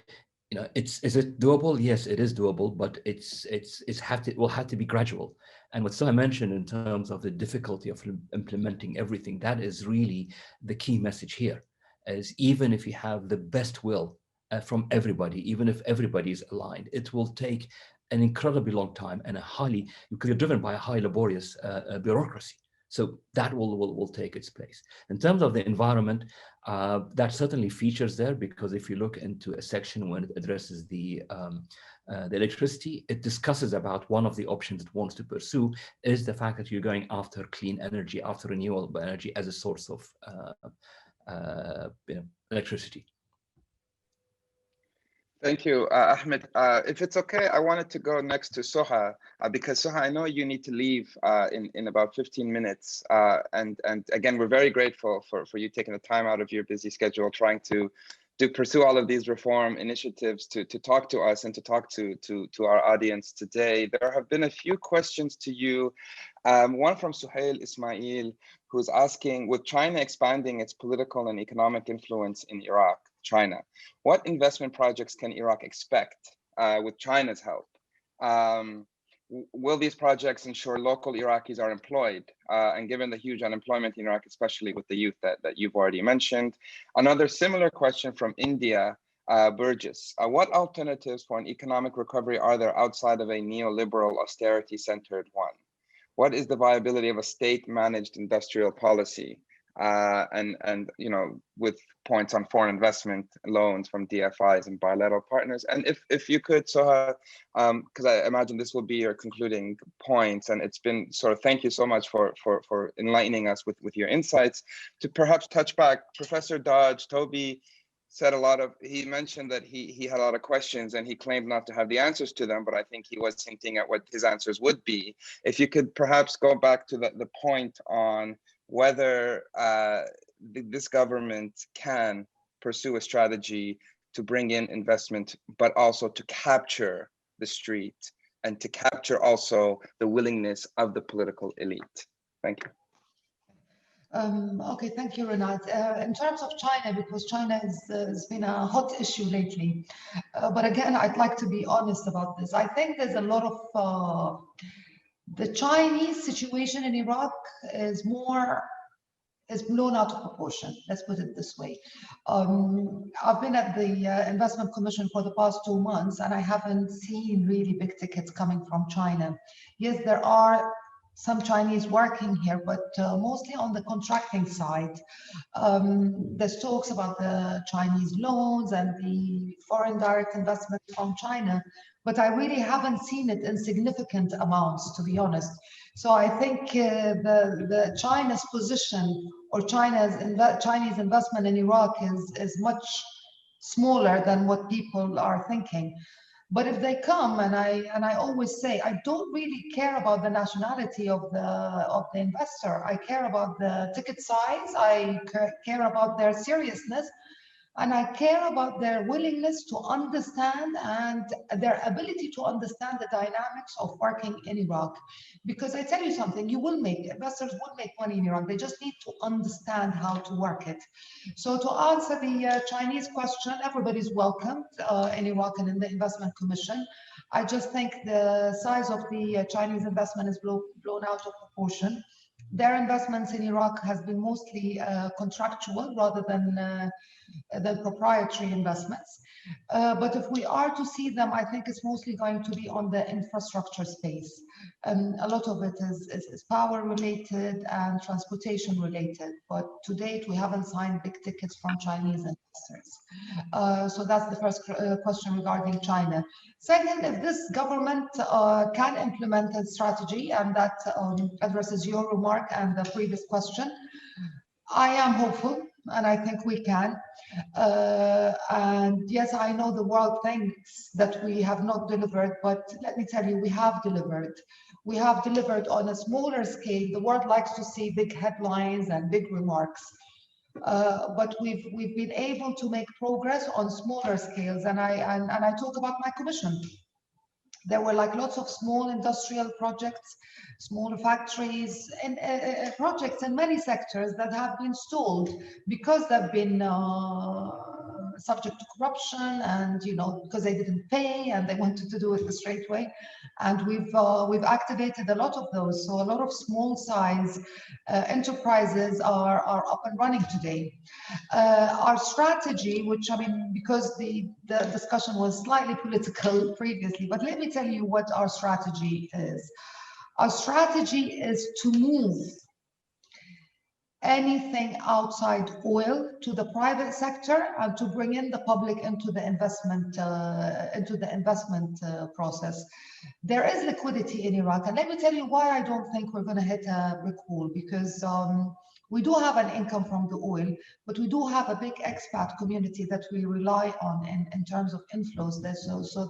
is it doable? Yes, it is doable, but it will have to be gradual. And what Suha mentioned in terms of the difficulty of implementing everything, that is really the key message here. Is even if you have the best will from everybody, even if everybody is aligned, it will take an incredibly long time and because you're driven by a high laborious bureaucracy. So that will take its place. In terms of the environment, that certainly features there, because if you look into a section when it addresses the electricity, it discusses about one of the options it wants to pursue is the fact that you're going after clean energy, after renewable energy as a source of electricity. Thank you, Ahmed. If it's okay, I wanted to go next to Suha, because Suha, I know you need to leave in about 15 minutes. And again, we're very grateful for you taking the time out of your busy schedule, trying to pursue all of these reform initiatives to talk to us and to talk to our audience today. There have been a few questions to you. One from Suhail Ismail, who's asking, with China expanding its political and economic influence in Iraq, China, what investment projects can Iraq expect with China's help? Will these projects ensure local Iraqis are employed? And given the huge unemployment in Iraq, especially with the youth that you've already mentioned. Another similar question from India, Burgess. What alternatives for an economic recovery are there outside of a neoliberal austerity-centered one? What is the viability of a state-managed industrial policy? and with points on foreign investment loans from DFIs and bilateral partners. And if you could, Soha, because I imagine this will be your concluding points, and it's been sort of, thank you so much for enlightening us with your insights. To perhaps touch back, Professor Dodge, Toby said he mentioned that he had a lot of questions and he claimed not to have the answers to them, but I think he was hinting at what his answers would be. If you could perhaps go back to the point on whether this government can pursue a strategy to bring in investment, but also to capture the street and to capture also the willingness of the political elite. Thank you. Okay, thank you, Renat. In terms of China, because China has been a hot issue lately, but again, I'd like to be honest about this. I think there's a lot of the Chinese situation in Iraq is blown out of proportion. Let's put it this way. I've been at the Investment Commission for the past 2 months, and I haven't seen really big tickets coming from China. Yes, there are some Chinese working here, but mostly on the contracting side. There's talks about the Chinese loans and the foreign direct investment from China, but I really haven't seen it in significant amounts, to be honest. So I think the China's position or Chinese investment in Iraq is much smaller than what people are thinking. But if they come, and I always say, I don't really care about the nationality of the investor. I care about the ticket size. I care about their seriousness, and I care about their willingness to understand and their ability to understand the dynamics of working in Iraq. Because I tell you something, investors will make money in Iraq. They just need to understand how to work it. So to answer the Chinese question, everybody's welcomed in Iraq and in the Investment Commission. I just think the size of the Chinese investment is blown out of proportion. Their investments in Iraq has been mostly contractual rather than proprietary investments. But if we are to see them, I think it's mostly going to be on the infrastructure space. A lot of it is power related and transportation related. But to date, we haven't signed big tickets from Chinese investors. So that's the first question regarding China. Second, if this government can implement a strategy, and that addresses your remark and the previous question, I am hopeful, and I think we can. And yes, I know the world thinks that we have not delivered, but let me tell you, we have delivered. We have delivered on a smaller scale. The world likes to see big headlines and big remarks. But we've been able to make progress on smaller scales, and I talk about my commission. There were like lots of small industrial projects, smaller factories, and projects in many sectors that have been stalled because they've been subject to corruption, and because they didn't pay and they wanted to do it the straight way. And we've activated a lot of those. So a lot of small size enterprises are up and running today. Our strategy, which because the discussion was slightly political previously, but let me tell you what our strategy is. Our strategy is to move anything outside oil to the private sector and to bring in the public into the investment process. There is liquidity in Iraq, and let me tell you why I don't think we're going to hit a brick wall, because we do have an income from the oil, but we do have a big expat community that we rely on in terms of inflows. So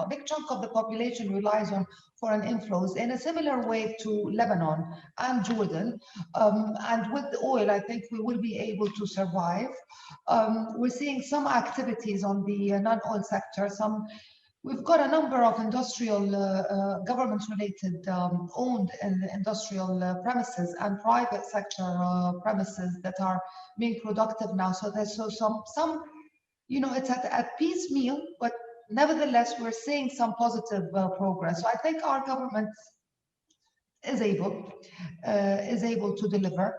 a big chunk of the population relies on foreign inflows in a similar way to Lebanon and Jordan. And with the oil, I think we will be able to survive. We're seeing some activities on the non-oil sector. We've got a number of industrial, government-related owned industrial premises and private sector premises that are being productive now. So there's some, it's at piecemeal, but nevertheless, we're seeing some positive progress. So I think our government is able to deliver.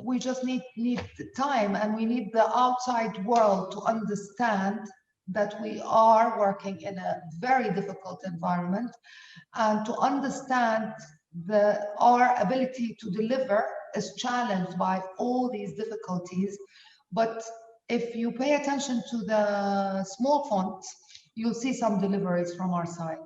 We just need time, and we need the outside world to understand that we are working in a very difficult environment, and to understand our ability to deliver is challenged by all these difficulties. But if you pay attention to the small font, you'll see some deliveries from our side.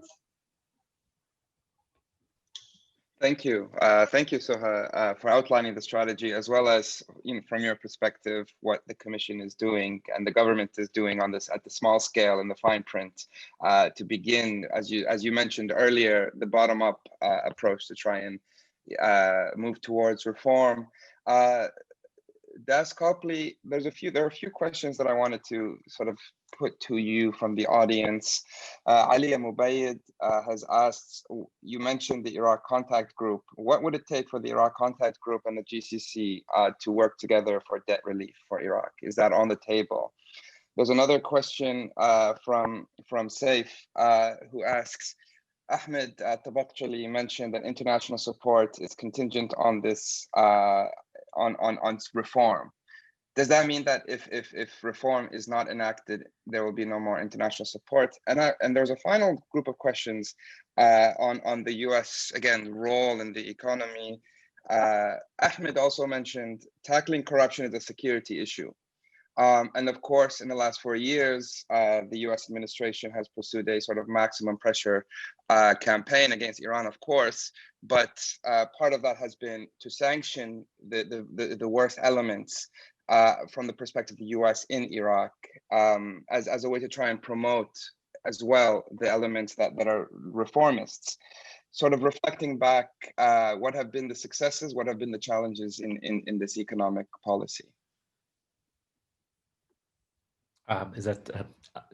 Thank you. Thank you, Suha, for outlining the strategy, as well as, from your perspective, what the Commission is doing and the government is doing on this at the small scale and the fine print, to begin, as you mentioned earlier, the bottom-up approach to try and move towards reform. Das Copley, there are a few questions that I wanted to sort of put to you from the audience. Ali Mubayid has asked, you mentioned the Iraq Contact Group. What would it take for the Iraq Contact Group and the GCC to work together for debt relief for Iraq? Is that on the table? There's another question from Saif, who asks, Ahmed Tabaqjali mentioned that international support is contingent on this on reform. Does that mean that if reform is not enacted, there will be no more international support? And there's a final group of questions on the US, again, role in the economy. Ahmed also mentioned tackling corruption is a security issue. And of course, in the last 4 years, the US administration has pursued a sort of maximum pressure campaign against Iran, of course, but part of that has been to sanction the worst elements from the perspective of the US in Iraq, as a way to try and promote as well the elements that are reformists. Sort of reflecting back, what have been the successes, what have been the challenges in this economic policy? Is that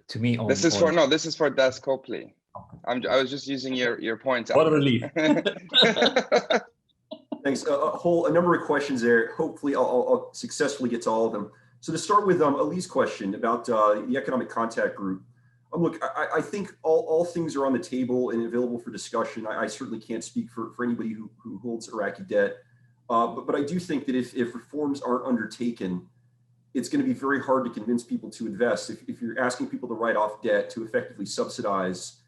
to me? This is for Das Copley. I was just using your points. What a relief. Thanks. A number of questions there. Hopefully I'll successfully get to all of them. So to start with Ali's question about the Economic Contact Group. Look, I think all things are on the table and available for discussion. I certainly can't speak for anybody who holds Iraqi debt. But I do think that if reforms aren't undertaken, it's going to be very hard to convince people to invest. If you're asking people to write off debt to effectively subsidize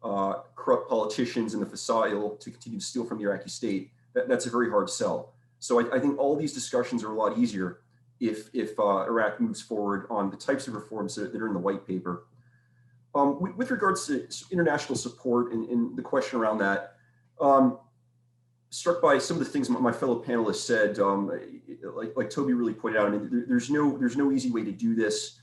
corrupt politicians and the Fasa'il to continue to steal from the Iraqi state, that's a very hard sell. So I think all these discussions are a lot easier if Iraq moves forward on the types of reforms that are in the white paper. With regards to international support and the question around that, struck by some of the things my fellow panelists said, like Toby really pointed out. I mean, there's no easy way to do this.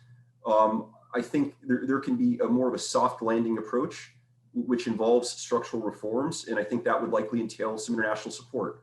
I think there can be more of a soft landing approach, which involves structural reforms, and I think that would likely entail some international support.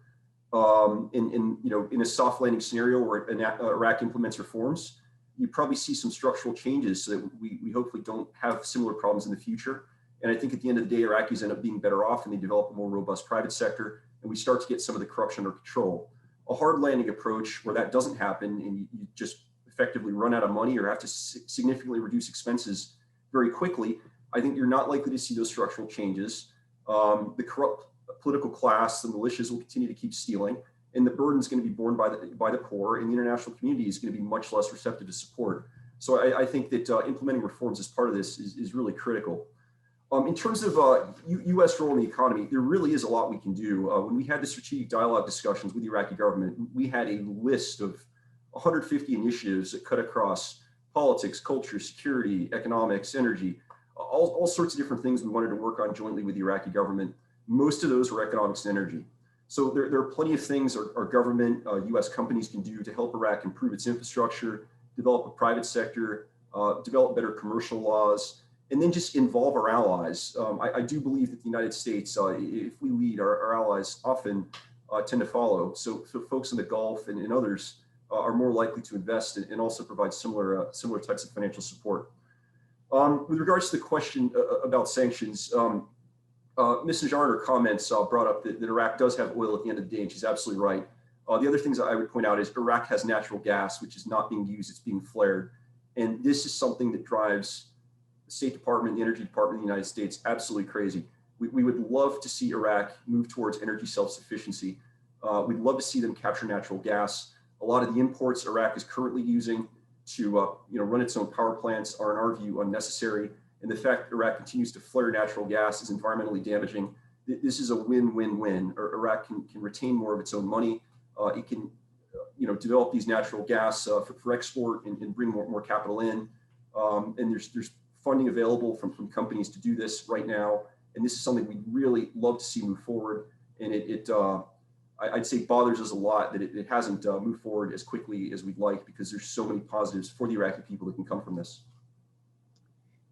In a soft landing scenario where Iraq implements reforms, you probably see some structural changes so that we hopefully don't have similar problems in the future. And I think at the end of the day, Iraqis end up being better off and they develop a more robust private sector, and we start to get some of the corruption under control. A hard landing approach where that doesn't happen and you just effectively run out of money or have to significantly reduce expenses very quickly, I think you're not likely to see those structural changes. The corrupt political class, the militias will continue to keep stealing, and the burden is going to be borne by the poor, and the international community is going to be much less receptive to support. So I think that implementing reforms as part of this is really critical. In terms of U.S. role in the economy, there really is a lot we can do. When we had the strategic dialogue discussions with the Iraqi government, we had a list of 150 initiatives that cut across politics, culture, security, economics, energy, all sorts of different things we wanted to work on jointly with the Iraqi government. Most of those were economics and energy. So there are plenty of things our government, U.S. companies can do to help Iraq improve its infrastructure, develop a private sector, develop better commercial laws, and then just involve our allies. I do believe that the United States, if we lead, our allies often tend to follow. So folks in the Gulf and others are more likely to invest and also provide similar types of financial support. With regards to the question about sanctions, Ms. Najjar in her comments brought up that Iraq does have oil at the end of the day, and she's absolutely right. The other things I would point out is Iraq has natural gas, which is not being used, it's being flared. And this is something that drives the State Department, the Energy Department of the United States absolutely crazy. We would love to see Iraq move towards energy self-sufficiency. We'd love to see them capture natural gas. A lot of the imports Iraq is currently using to run its own power plants are, in our view, unnecessary. And the fact that Iraq continues to flare natural gas is environmentally damaging. This is a win-win-win. Iraq can retain more of its own money. It can, develop these natural gas for export and bring more capital in. And there's funding available from companies to do this right now. And this is something we'd really love to see move forward. And I'd say bothers us a lot that it hasn't moved forward as quickly as we'd like, because there's so many positives for the Iraqi people that can come from this.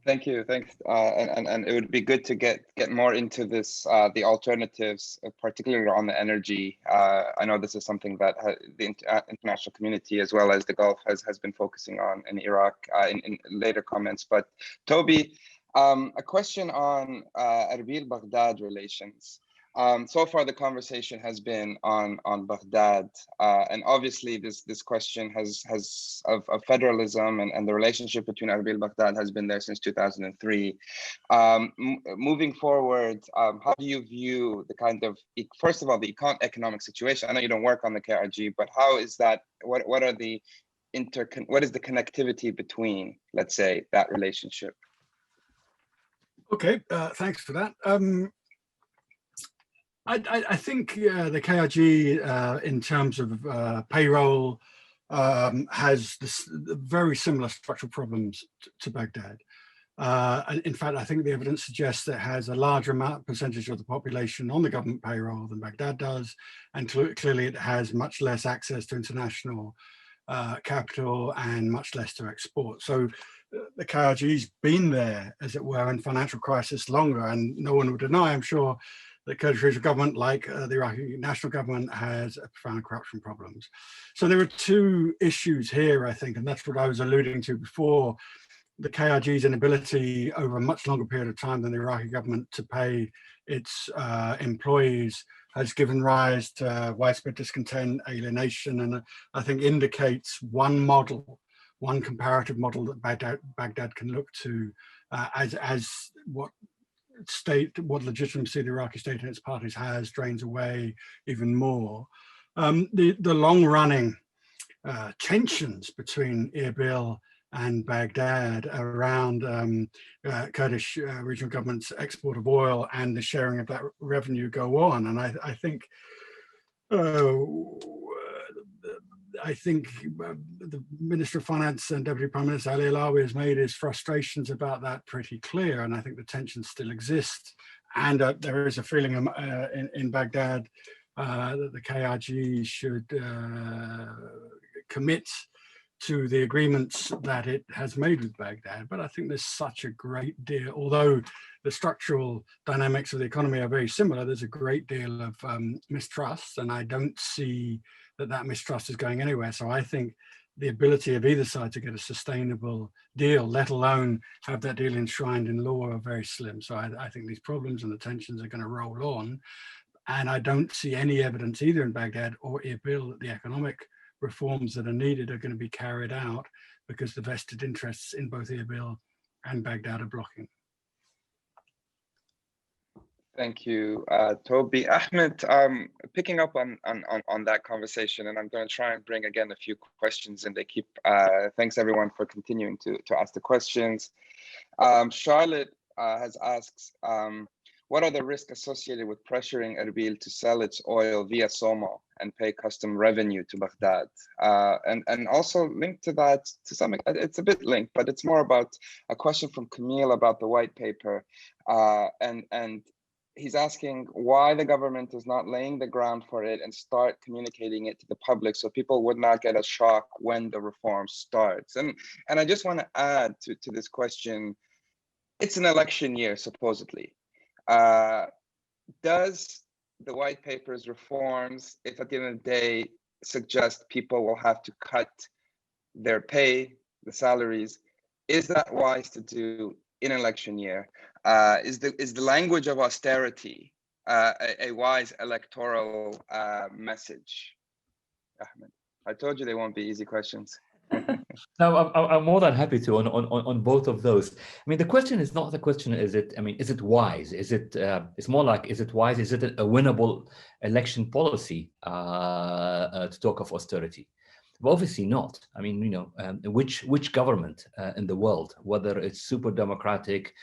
Thank you, thanks, and it would be good to get more into this, the alternatives, particularly on the energy. I know this is something that the international community as well as the Gulf has been focusing on in Iraq in later comments. But Toby, a question on Erbil-Baghdad relations. So far, the conversation has been on Baghdad, and obviously this question of federalism and the relationship between Erbil and Baghdad has been there since 2003. Moving forward, how do you view the kind of, first of all, the economic situation? I know you don't work on the KRG, but how is that? What is the connectivity between, let's say, that relationship? Okay, thanks for that. I think the KRG, in terms of payroll, has very similar structural problems to Baghdad. In fact, I think the evidence suggests that it has a larger percentage of the population on the government payroll than Baghdad does, and clearly it has much less access to international capital and much less to export. So the KRG's been there, as it were, in financial crisis longer, and no one would deny, I'm sure, the Kurdish regional government, like the Iraqi national government, has profound corruption problems. So there are two issues here, I think, and that's what I was alluding to before. The KRG's inability over a much longer period of time than the Iraqi government to pay its employees has given rise to widespread discontent, alienation, and I think indicates one model, one comparative model that Baghdad can look to as what legitimacy the Iraqi state and its parties has drains away even more. The long-running tensions between Erbil and Baghdad around Kurdish regional government's export of oil and the sharing of that revenue go on, and I think the Minister of Finance and Deputy Prime Minister Ali Allawi has made his frustrations about that pretty clear, and I think the tensions still exist. And there is a feeling in Baghdad that the KRG should commit to the agreements that it has made with Baghdad. But I think there's such a great deal, although the structural dynamics of the economy are very similar, there's a great deal of mistrust, and I don't see that mistrust is going anywhere. So I think the ability of either side to get a sustainable deal, let alone have that deal enshrined in law, are very slim. So I think these problems and the tensions are going to roll on. And I don't see any evidence either in Baghdad or Erbil that the economic reforms that are needed are going to be carried out, because the vested interests in both Erbil and Baghdad are blocking. Thank you, Toby. Ahmed, picking up on that conversation, and I'm going to try and bring again a few questions, and they keep, thanks everyone for continuing to ask the questions. Charlotte has asked, what are the risks associated with pressuring Erbil to sell its oil via Somo and pay custom revenue to Baghdad? And also linked to that, to some, it's a bit linked, but it's more about a question from Camille about the white paper, and he's asking why the government is not laying the ground for it and start communicating it to the public so people would not get a shock when the reform starts. And I just want to add to this question, it's an election year, supposedly. Does the white paper's reforms, if at the end of the day, suggest people will have to cut their pay, the salaries, is that wise to do in an election year? Is the language of austerity a wise electoral message? Ahmed, I told you they won't be easy questions. No, I'm more than happy to on both of those. I mean, the question is not the question, is it wise? Is it, it's more like, is it wise? Is it a winnable election policy to talk of austerity? Well, obviously not. I mean, you know, which government in the world, whether it's super democratic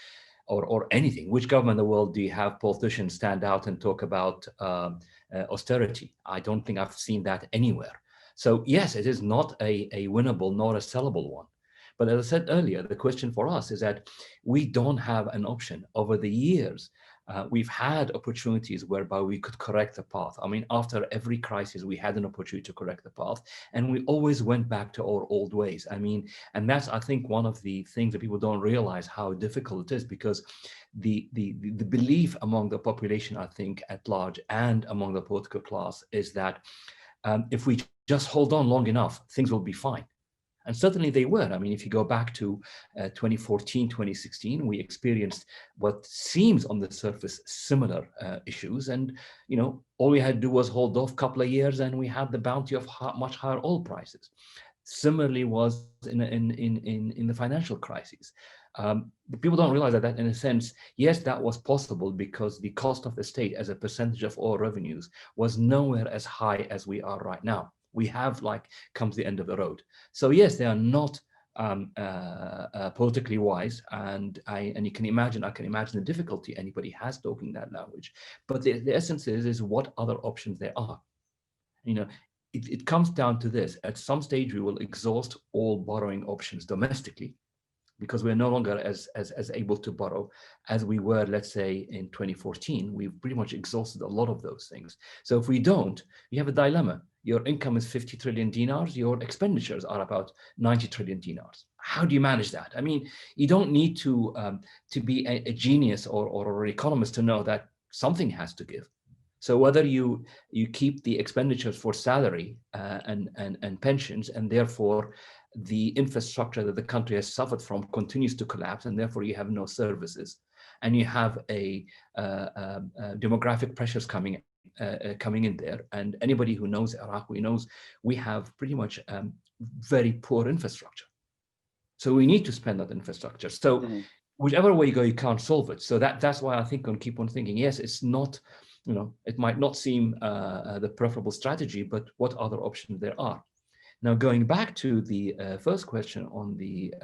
or anything, which government in the world do you have politicians stand out and talk about austerity. I don't think I've seen that anywhere. So yes, it is not a winnable nor a sellable one. But as I said earlier, the question for us is that we don't have an option. Over the years, we've had opportunities whereby we could correct the path. I mean, after every crisis, we had an opportunity to correct the path, and we always went back to our old ways. I mean, and that's, I think, one of the things that people don't realize how difficult it is, because the belief among the population, I think, at large and among the political class is that if we just hold on long enough, things will be fine. And certainly they were. I mean, if you go back to 2014, 2016, we experienced what seems on the surface similar issues. And, you know, all we had to do was hold off a couple of years and we had the bounty of much higher oil prices. Similarly was in the financial crisis. People don't realize that in a sense, yes, that was possible because the cost of the state as a percentage of oil revenues was nowhere as high as we are right now. We have come to the end of the road. So yes, they are not politically wise, and you can imagine, I can imagine the difficulty anybody has talking that language. But the essence is what other options there are. You know, it comes down to this: at some stage we will exhaust all borrowing options domestically, because we're no longer as able to borrow as we were, let's say, in 2014. We've pretty much exhausted a lot of those things. So if we don't, you have a dilemma. Your income is 50 trillion dinars, your expenditures are about 90 trillion dinars. How do you manage that? I mean, you don't need to be a genius or an economist to know that something has to give. So whether you keep the expenditures for salary and pensions, and therefore the infrastructure that the country has suffered from continues to collapse, and therefore you have no services, and you have demographic pressures coming in there. And anybody who knows Iraq, knows we have pretty much very poor infrastructure. So we need to spend that infrastructure. So whichever way you go, you can't solve it. So that's why I think I keep on thinking, yes, it's not, you know, it might not seem the preferable strategy, but what other options there are. Now, going back to the first question on the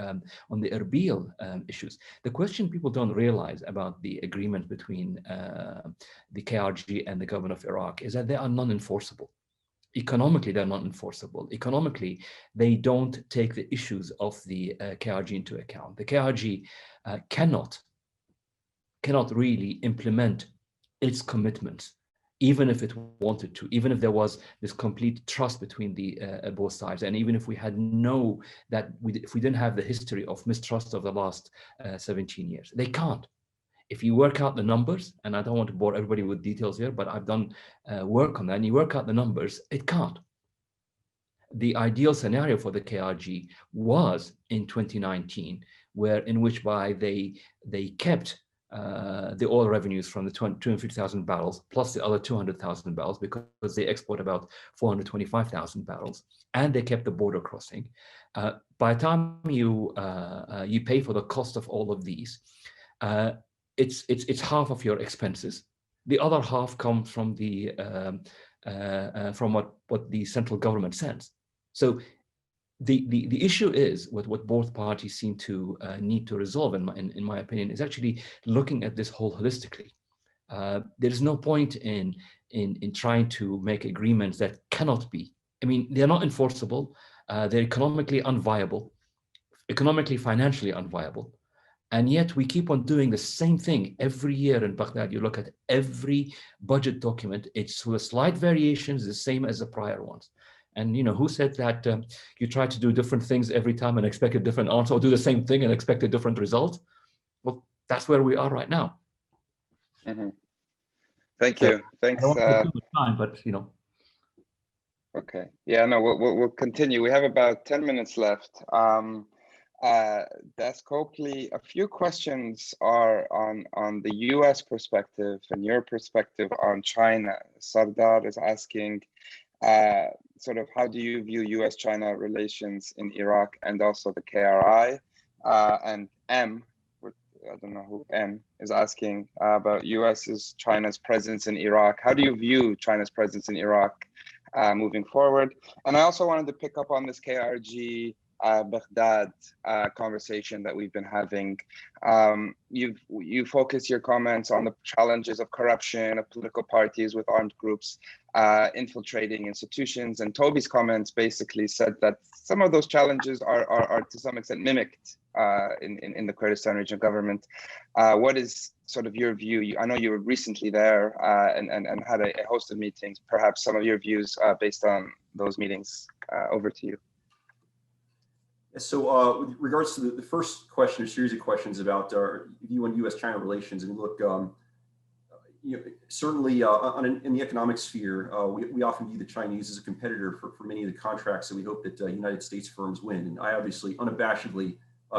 Erbil issues, the question people don't realize about the agreement between the KRG and the government of Iraq is that they are non-enforceable. Economically, they're not enforceable. Economically, they don't take the issues of the KRG into account. The KRG cannot really implement its commitments, even if it wanted to, even if there was this complete trust between the both sides, and even if we had if we didn't have the history of mistrust of the last 17 years, they can't. If you work out the numbers, and I don't want to bore everybody with details here, but I've done work on that, and you work out the numbers, it can't. The ideal scenario for the KRG was in 2019, in which they kept the oil revenues from the 250,000 barrels plus the other 200,000 barrels, because they export about 425,000 barrels, and they kept the border crossing. By the time you pay for the cost of all of these, it's half of your expenses. The other half comes from from what the central government sends. So the issue is what both parties seem to need to resolve, in my opinion, is actually looking at this whole holistically. There is no point in trying to make agreements that cannot be. I mean, they're not enforceable. They're economically unviable, financially unviable. And yet we keep on doing the same thing every year in Baghdad. You look at every budget document, it's with slight variations, the same as the prior ones. And, you know, who said that you try to do different things every time and expect a different answer, or do the same thing and expect a different result? Well, that's where we are right now. Thank you. Thanks. I don't want to take too much time, but, you know. Okay. Yeah, no, we'll continue. We have about 10 minutes left. Desk Copley, a few questions are on the US perspective and your perspective on China. Sardar is asking, sort of, how do you view US-China relations in Iraq and also the KRI? And M, I don't know who M is asking about China's presence in Iraq. How do you view China's presence in Iraq moving forward? And I also wanted to pick up on this KRG Baghdad conversation that we've been having. You focus your comments on the challenges of corruption, of political parties with armed groups infiltrating institutions, and Toby's comments basically said that some of those challenges are to some extent mimicked in the Kurdistan regional government. What is sort of your view? I know you were recently there and had a host of meetings. Perhaps some of your views based on those meetings. Over to you. So with regards to the first question, a series of questions about our view on U.S.-China relations, and look, certainly in the economic sphere, we often view the Chinese as a competitor for many of the contracts that we hope that United States firms win. And I obviously unabashedly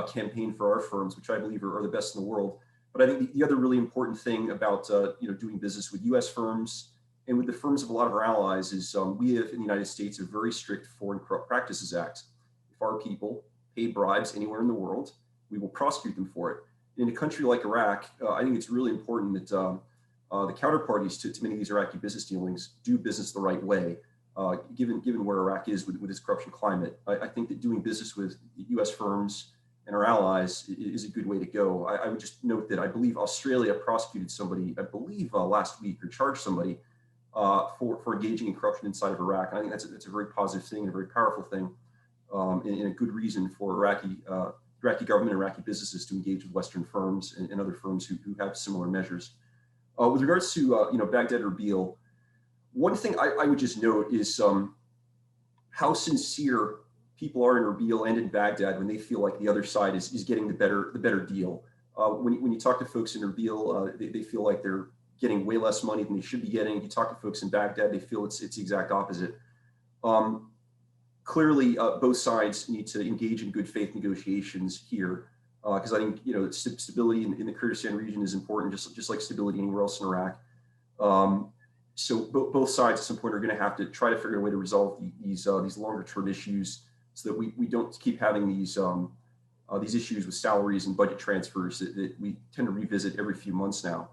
campaign for our firms, which I believe are the best in the world. But I think the other really important thing about doing business with U.S. firms and with the firms of a lot of our allies is we have in the United States a very strict Foreign Corrupt Practices Act. If our people pay bribes anywhere in the world, we will prosecute them for it. In a country like Iraq, I think it's really important that the counterparties to many of these Iraqi business dealings do business the right way, given where Iraq is with its corruption climate. I think that doing business with U.S. firms and our allies is a good way to go. I would just note that I believe Australia prosecuted somebody, I believe last week, or charged somebody for engaging in corruption inside of Iraq. And I think that's a very positive thing and a very powerful thing, and a good reason for Iraqi government and Iraqi businesses to engage with Western firms and other firms who have similar measures. With regards to Baghdad Erbil, one thing I would just note is how sincere people are in Erbil and in Baghdad when they feel like the other side is getting the better deal. When you talk to folks in Erbil, they feel like they're getting way less money than they should be getting. You talk to folks in Baghdad, they feel it's the exact opposite. Clearly, both sides need to engage in good faith negotiations here, because I think stability in the Kurdistan region is important, just like stability anywhere else in Iraq. So both sides at some point are going to have to try to figure out a way to resolve these longer term issues, so that we don't keep having these issues with salaries and budget transfers that we tend to revisit every few months now.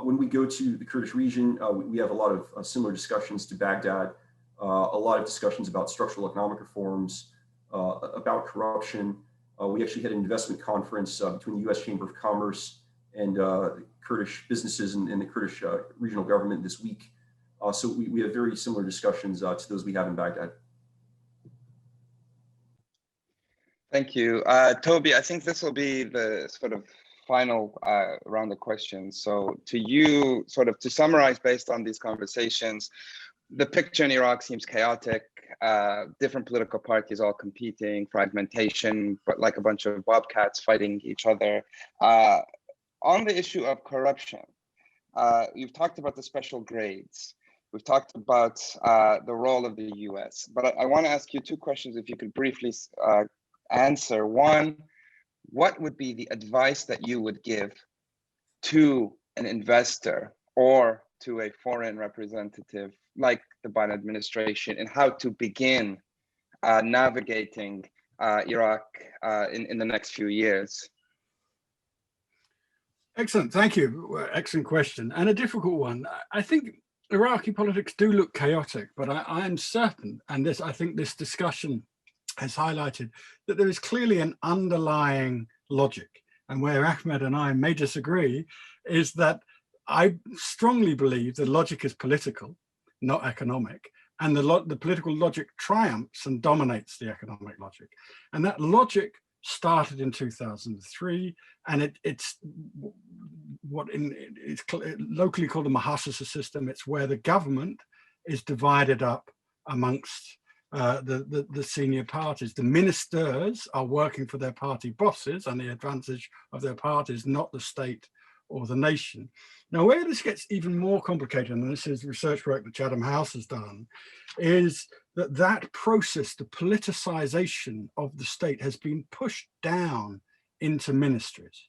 When we go to the Kurdish region, we have a lot of similar discussions to Baghdad, a lot of discussions about structural economic reforms, about corruption. We actually had an investment conference between the U.S. Chamber of Commerce and Kurdish businesses and the Kurdish regional government this week. So we have very similar discussions to those we have in Baghdad. Thank you. Toby, I think this will be the sort of final round of questions. So to you, sort of to summarize based on these conversations, the picture in Iraq seems chaotic, different political parties all competing, fragmentation, but like a bunch of bobcats fighting each other. On the issue of corruption, you've talked about the special grades. We've talked about the role of the US, but I want to ask you two questions if you could briefly answer. One, what would be the advice that you would give to an investor or to a foreign representative like the Biden administration in how to begin navigating Iraq in the next few years? Excellent, thank you. Excellent question, and a difficult one. I think Iraqi politics do look chaotic, but I am certain, and I think this discussion has highlighted that there is clearly an underlying logic, and where Ahmed and I may disagree is that I strongly believe the logic is political, not economic, and the political logic triumphs and dominates the economic logic. And that logic started in 2003, and it's locally called the Muhassasa system. It's where the government is divided up amongst the senior parties. The ministers are working for their party bosses and the advantage of their parties, not the state or the nation. Now, where this gets even more complicated, and this is research work that Chatham House has done, is that process, the politicization of the state, has been pushed down into ministries.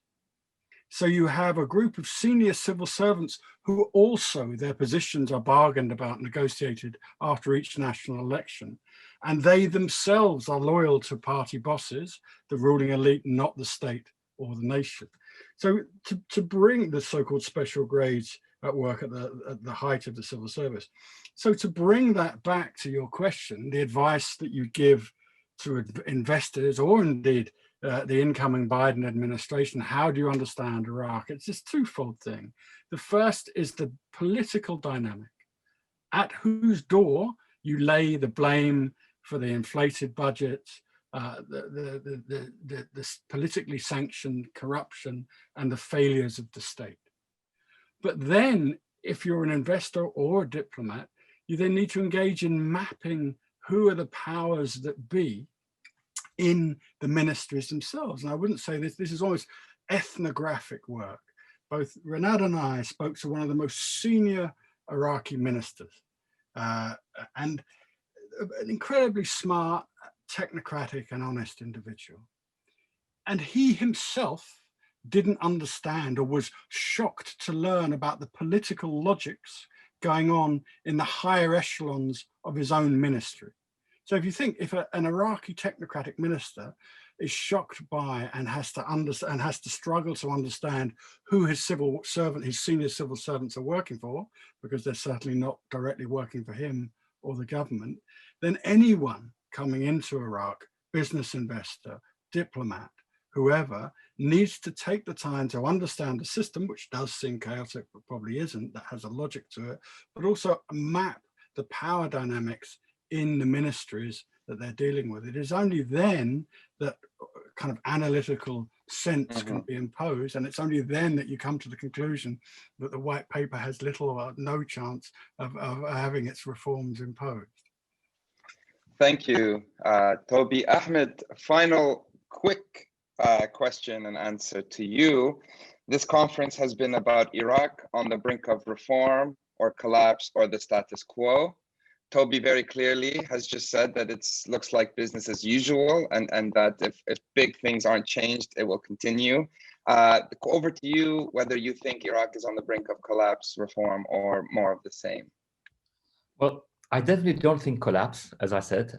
So you have a group of senior civil servants who also, their positions are bargained about, negotiated after each national election. And they themselves are loyal to party bosses, the ruling elite, not the state or the nation. So to bring the so-called special grades at work at the height of the civil service. So to bring that back to your question, the advice that you give to investors or indeed the incoming Biden administration, how do you understand Iraq? It's this twofold thing. The first is the political dynamic. At whose door you lay the blame for the inflated budget, the politically sanctioned corruption and the failures of the state. But then if you're an investor or a diplomat, you then need to engage in mapping who are the powers that be in the ministries themselves. And I wouldn't say this is almost ethnographic work. Both Renat and I spoke to one of the most senior Iraqi ministers, and an incredibly smart, technocratic and honest individual. And he himself didn't understand or was shocked to learn about the political logics going on in the higher echelons of his own ministry. So if you think, if an Iraqi technocratic minister is shocked by and has to understand and has to struggle to understand who his senior civil servants are working for, because they're certainly not directly working for him or the government, then anyone coming into Iraq, business investor, diplomat, whoever, needs to take the time to understand the system, which does seem chaotic, but probably isn't, that has a logic to it, but also map the power dynamics in the ministries that they're dealing with. It is only then that kind of analytical sense can be imposed, and it's only then that you come to the conclusion that the white paper has little or no chance of having its reforms imposed. Thank you, Toby. Ahmed, final quick question and answer to you. This conference has been about Iraq on the brink of reform or collapse or the status quo. Toby very clearly has just said that it looks like business as usual, and that if big things aren't changed, it will continue. Over to you, whether you think Iraq is on the brink of collapse, reform, or more of the same. Well, I definitely don't think collapse, as I said.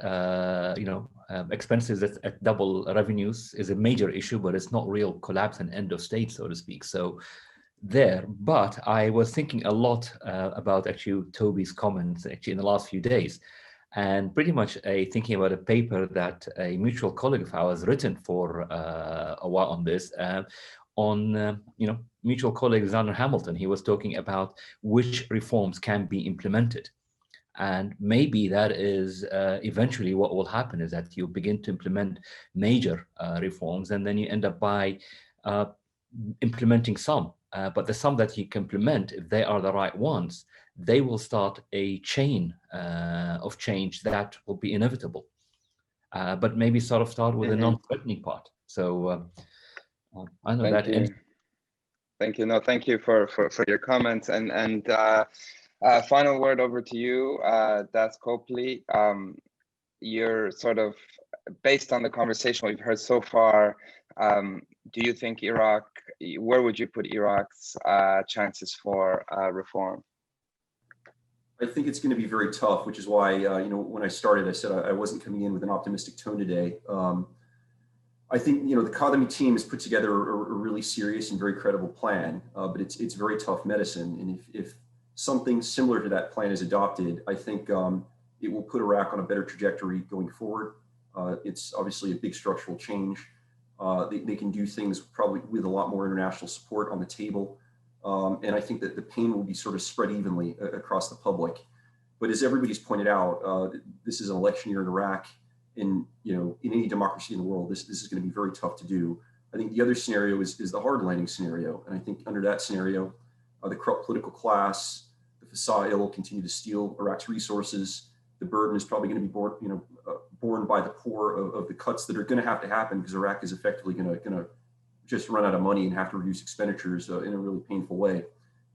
Expenses at double revenues is a major issue, but it's not real collapse and end of state, so to speak. So there, but I was thinking a lot about actually Toby's comments actually in the last few days, and pretty much thinking about a paper that a mutual colleague of ours written for a while on this, mutual colleague Alexander Hamilton. He was talking about which reforms can be implemented. And maybe that is eventually what will happen, is that you begin to implement major reforms, and then you end up by implementing some. But the some that you can implement, if they are the right ones, they will start a chain of change that will be inevitable. But maybe sort of start with a non-threatening part. So I know that. Thank you. No, thank you for your comments. And final word over to you, Das Copley. You're sort of, based on the conversation we've heard so far, do you think Iraq, where would you put Iraq's chances for reform? I think it's going to be very tough, which is why, when I started, I said I wasn't coming in with an optimistic tone today. I think, the Chatham team has put together a really serious and very credible plan, but it's very tough medicine. And if something similar to that plan is adopted, I think it will put Iraq on a better trajectory going forward. It's obviously a big structural change. They can do things probably with a lot more international support on the table. And I think that the pain will be sort of spread evenly across the public. But as everybody's pointed out, this is an election year in Iraq. In any democracy in the world, this is going to be very tough to do. I think the other scenario is the hard landing scenario. And I think under that scenario, the corrupt political class, the Fasa'il will continue to steal Iraq's resources. The burden is probably going to be borne by the poor of the cuts that are going to have to happen, because Iraq is effectively going to just run out of money and have to reduce expenditures in a really painful way.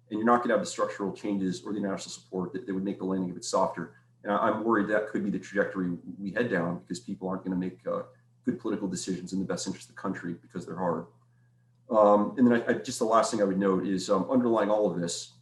And you're not going to have the structural changes or the international support that would make the landing a bit softer. And I'm worried that could be the trajectory we head down, because people aren't going to make good political decisions in the best interest of the country because they're hard. And then just the last thing I would note is underlying all of this,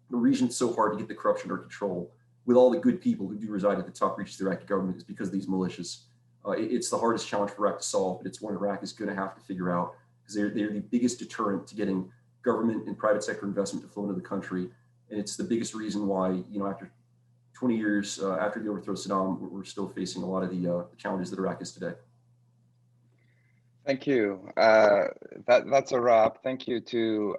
the reason it's so hard to get the corruption under control with all the good people who do reside at the top reaches of the Iraqi government is because of these militias. It's the hardest challenge for Iraq to solve, but it's one Iraq is going to have to figure out, because they're the biggest deterrent to getting government and private sector investment to flow into the country. And it's the biggest reason why, after 20 years after the overthrow of Saddam, we're still facing a lot of the challenges that Iraq is today. Thank you. That's a wrap. Thank you to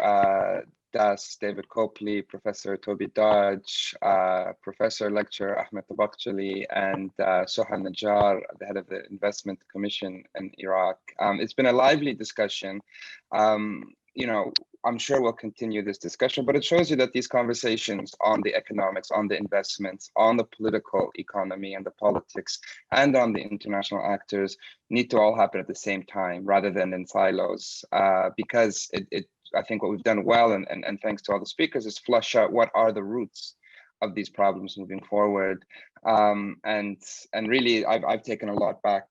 Das, David Copley, Professor Toby Dodge, Professor Lecturer Ahmed Tabakchali, and Sohan Najjar, the head of the Investment Commission in Iraq. It's been a lively discussion. You know, I'm sure we'll continue this discussion, but it shows you that these conversations on the economics, on the investments, on the political economy and the politics, and on the international actors need to all happen at the same time rather than in silos, because I think what we've done well, and thanks to all the speakers, is flush out what are the roots of these problems moving forward. And really, I've taken a lot back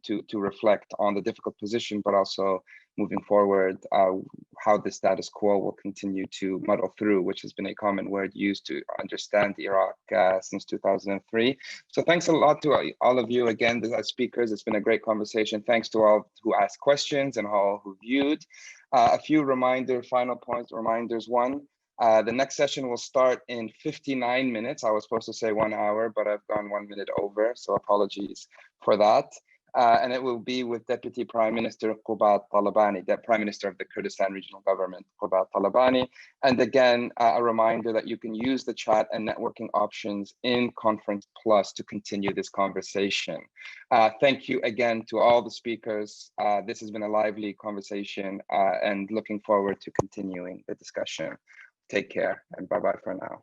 to reflect on the difficult position, but also moving forward, how the status quo will continue to muddle through, which has been a common word used to understand Iraq since 2003. So thanks a lot to all of you again, as speakers. It's been a great conversation. Thanks to all who asked questions and all who viewed. A few final points, reminders. One, the next session will start in 59 minutes. I was supposed to say 1 hour, but I've gone 1 minute over, so apologies for that. And it will be with Deputy Prime Minister Qubat Talabani, the Prime Minister of the Kurdistan Regional Government, Qubat Talabani. And again, a reminder that you can use the chat and networking options in Conference Plus to continue this conversation. Thank you again to all the speakers. This has been a lively conversation and looking forward to continuing the discussion. Take care and bye-bye for now.